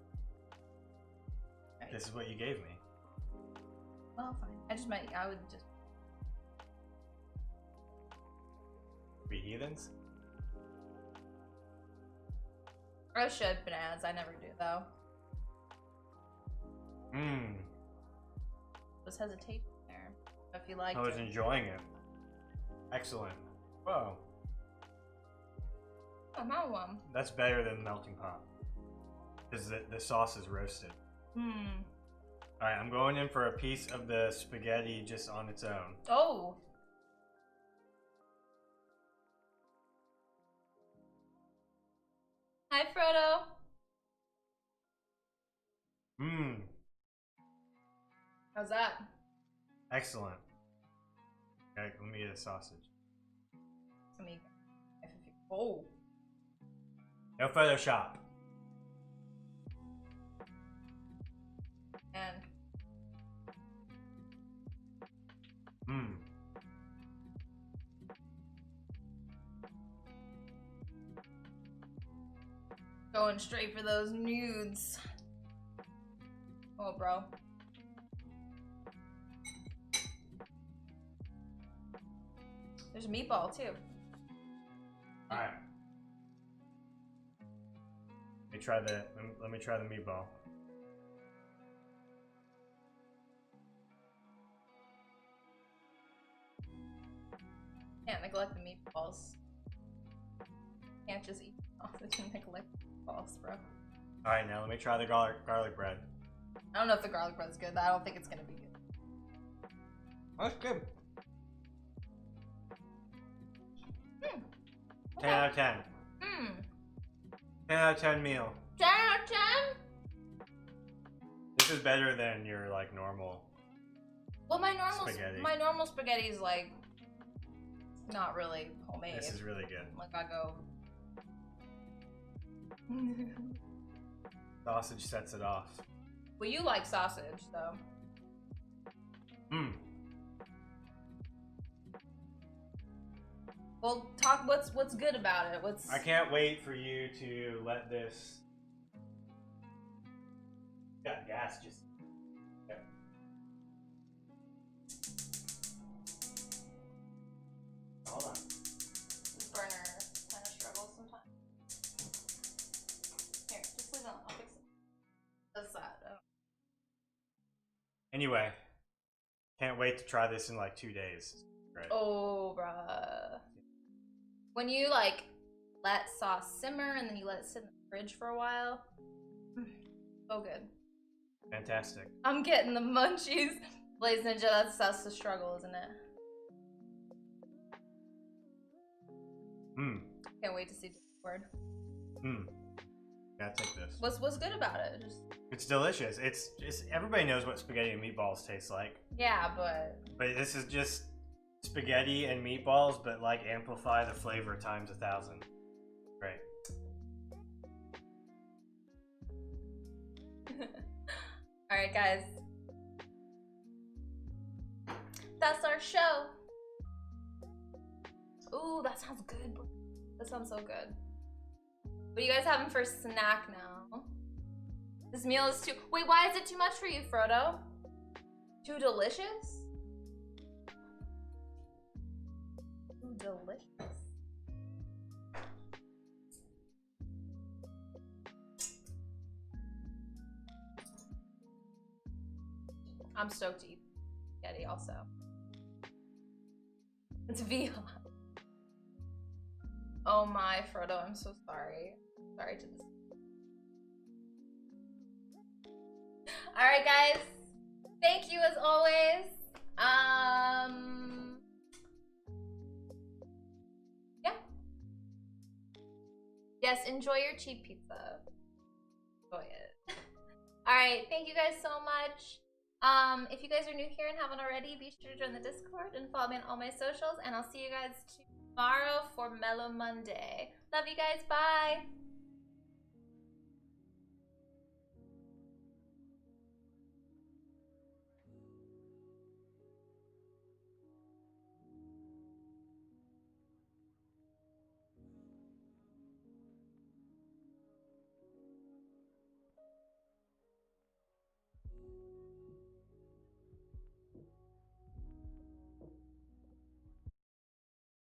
[SPEAKER 1] Right.
[SPEAKER 6] This is what you gave me.
[SPEAKER 1] Well, fine. I would just.
[SPEAKER 6] We heathens?
[SPEAKER 1] I should bananas. I never do though.
[SPEAKER 6] Mmm.
[SPEAKER 1] Just hesitate. If you liked
[SPEAKER 6] I was
[SPEAKER 1] it.
[SPEAKER 6] enjoying it. Excellent. Whoa.
[SPEAKER 1] Oh, my one.
[SPEAKER 6] That's better than melting pot. Because the sauce is roasted. Alright, I'm going in for a piece of the spaghetti just on its own.
[SPEAKER 1] Oh. Hi, Frodo.
[SPEAKER 6] Mmm.
[SPEAKER 1] How's that?
[SPEAKER 6] Excellent. Okay, let me get a sausage.
[SPEAKER 1] Let me. Oh.
[SPEAKER 6] No Photoshop.
[SPEAKER 1] And.
[SPEAKER 6] Mmm.
[SPEAKER 1] Going straight for those nudes. Oh, bro. There's a meatball too.
[SPEAKER 6] Alright. Let me try the meatball.
[SPEAKER 1] Can't neglect the meatballs. Can't just eat sausage and neglect the meatballs, bro.
[SPEAKER 6] Alright, now let me try the garlic bread.
[SPEAKER 1] I don't know if the garlic bread's good. I don't think it's gonna be good.
[SPEAKER 6] That's good.
[SPEAKER 1] Hmm.
[SPEAKER 6] 10 out of 10.
[SPEAKER 1] Hmm.
[SPEAKER 6] 10 out of 10 meal.
[SPEAKER 1] 10 out of 10?
[SPEAKER 6] This is better than your like normal.
[SPEAKER 1] Well, my normal
[SPEAKER 6] Spaghetti.
[SPEAKER 1] spaghetti is like not really homemade.
[SPEAKER 6] This is really good.
[SPEAKER 1] Like I go.
[SPEAKER 6] Sausage sets it off.
[SPEAKER 1] Well, you like sausage, though.
[SPEAKER 6] Mmm.
[SPEAKER 1] Well, talk. What's good about it? What's
[SPEAKER 6] I can't wait for you to let this. Got gas just. Yeah. Hold on.
[SPEAKER 1] This burner kind of struggles sometimes. Here, just leave it on. I'll fix it. That's that.
[SPEAKER 6] Anyway, can't wait to try this in like 2 days. Right.
[SPEAKER 1] Oh, bruh. When you like let sauce simmer and then you let it sit in the fridge for a while, so good.
[SPEAKER 6] Fantastic.
[SPEAKER 1] I'm getting the munchies. Blaze Ninja, that's the struggle, isn't it?
[SPEAKER 6] Mmm.
[SPEAKER 1] Can't wait to see Discord.
[SPEAKER 6] Mmm. Yeah, take this.
[SPEAKER 1] What's good about it? Just
[SPEAKER 6] It's delicious. It's everybody knows what spaghetti and meatballs taste like.
[SPEAKER 1] yeah, but
[SPEAKER 6] But this is just spaghetti and meatballs, but like amplify the flavor times 1,000. Great.
[SPEAKER 1] all right, guys. That's our show. Ooh, that sounds good. That sounds so good. What are you guys having for snack now? This meal is too. Wait, why is it too much for you, Frodo? Too delicious? Too delicious. I'm stoked to eat spaghetti also. It's Via. Oh my, Frodo, I'm so sorry. Sorry to this. Alright, guys. Thank you as always. Yeah. Yes, enjoy your cheap pizza. Enjoy it. Alright, thank you guys so much. If you guys are new here and haven't already, be sure to join the Discord and follow me on all my socials, and I'll see you guys tomorrow for Mellow Monday. Love you guys, bye!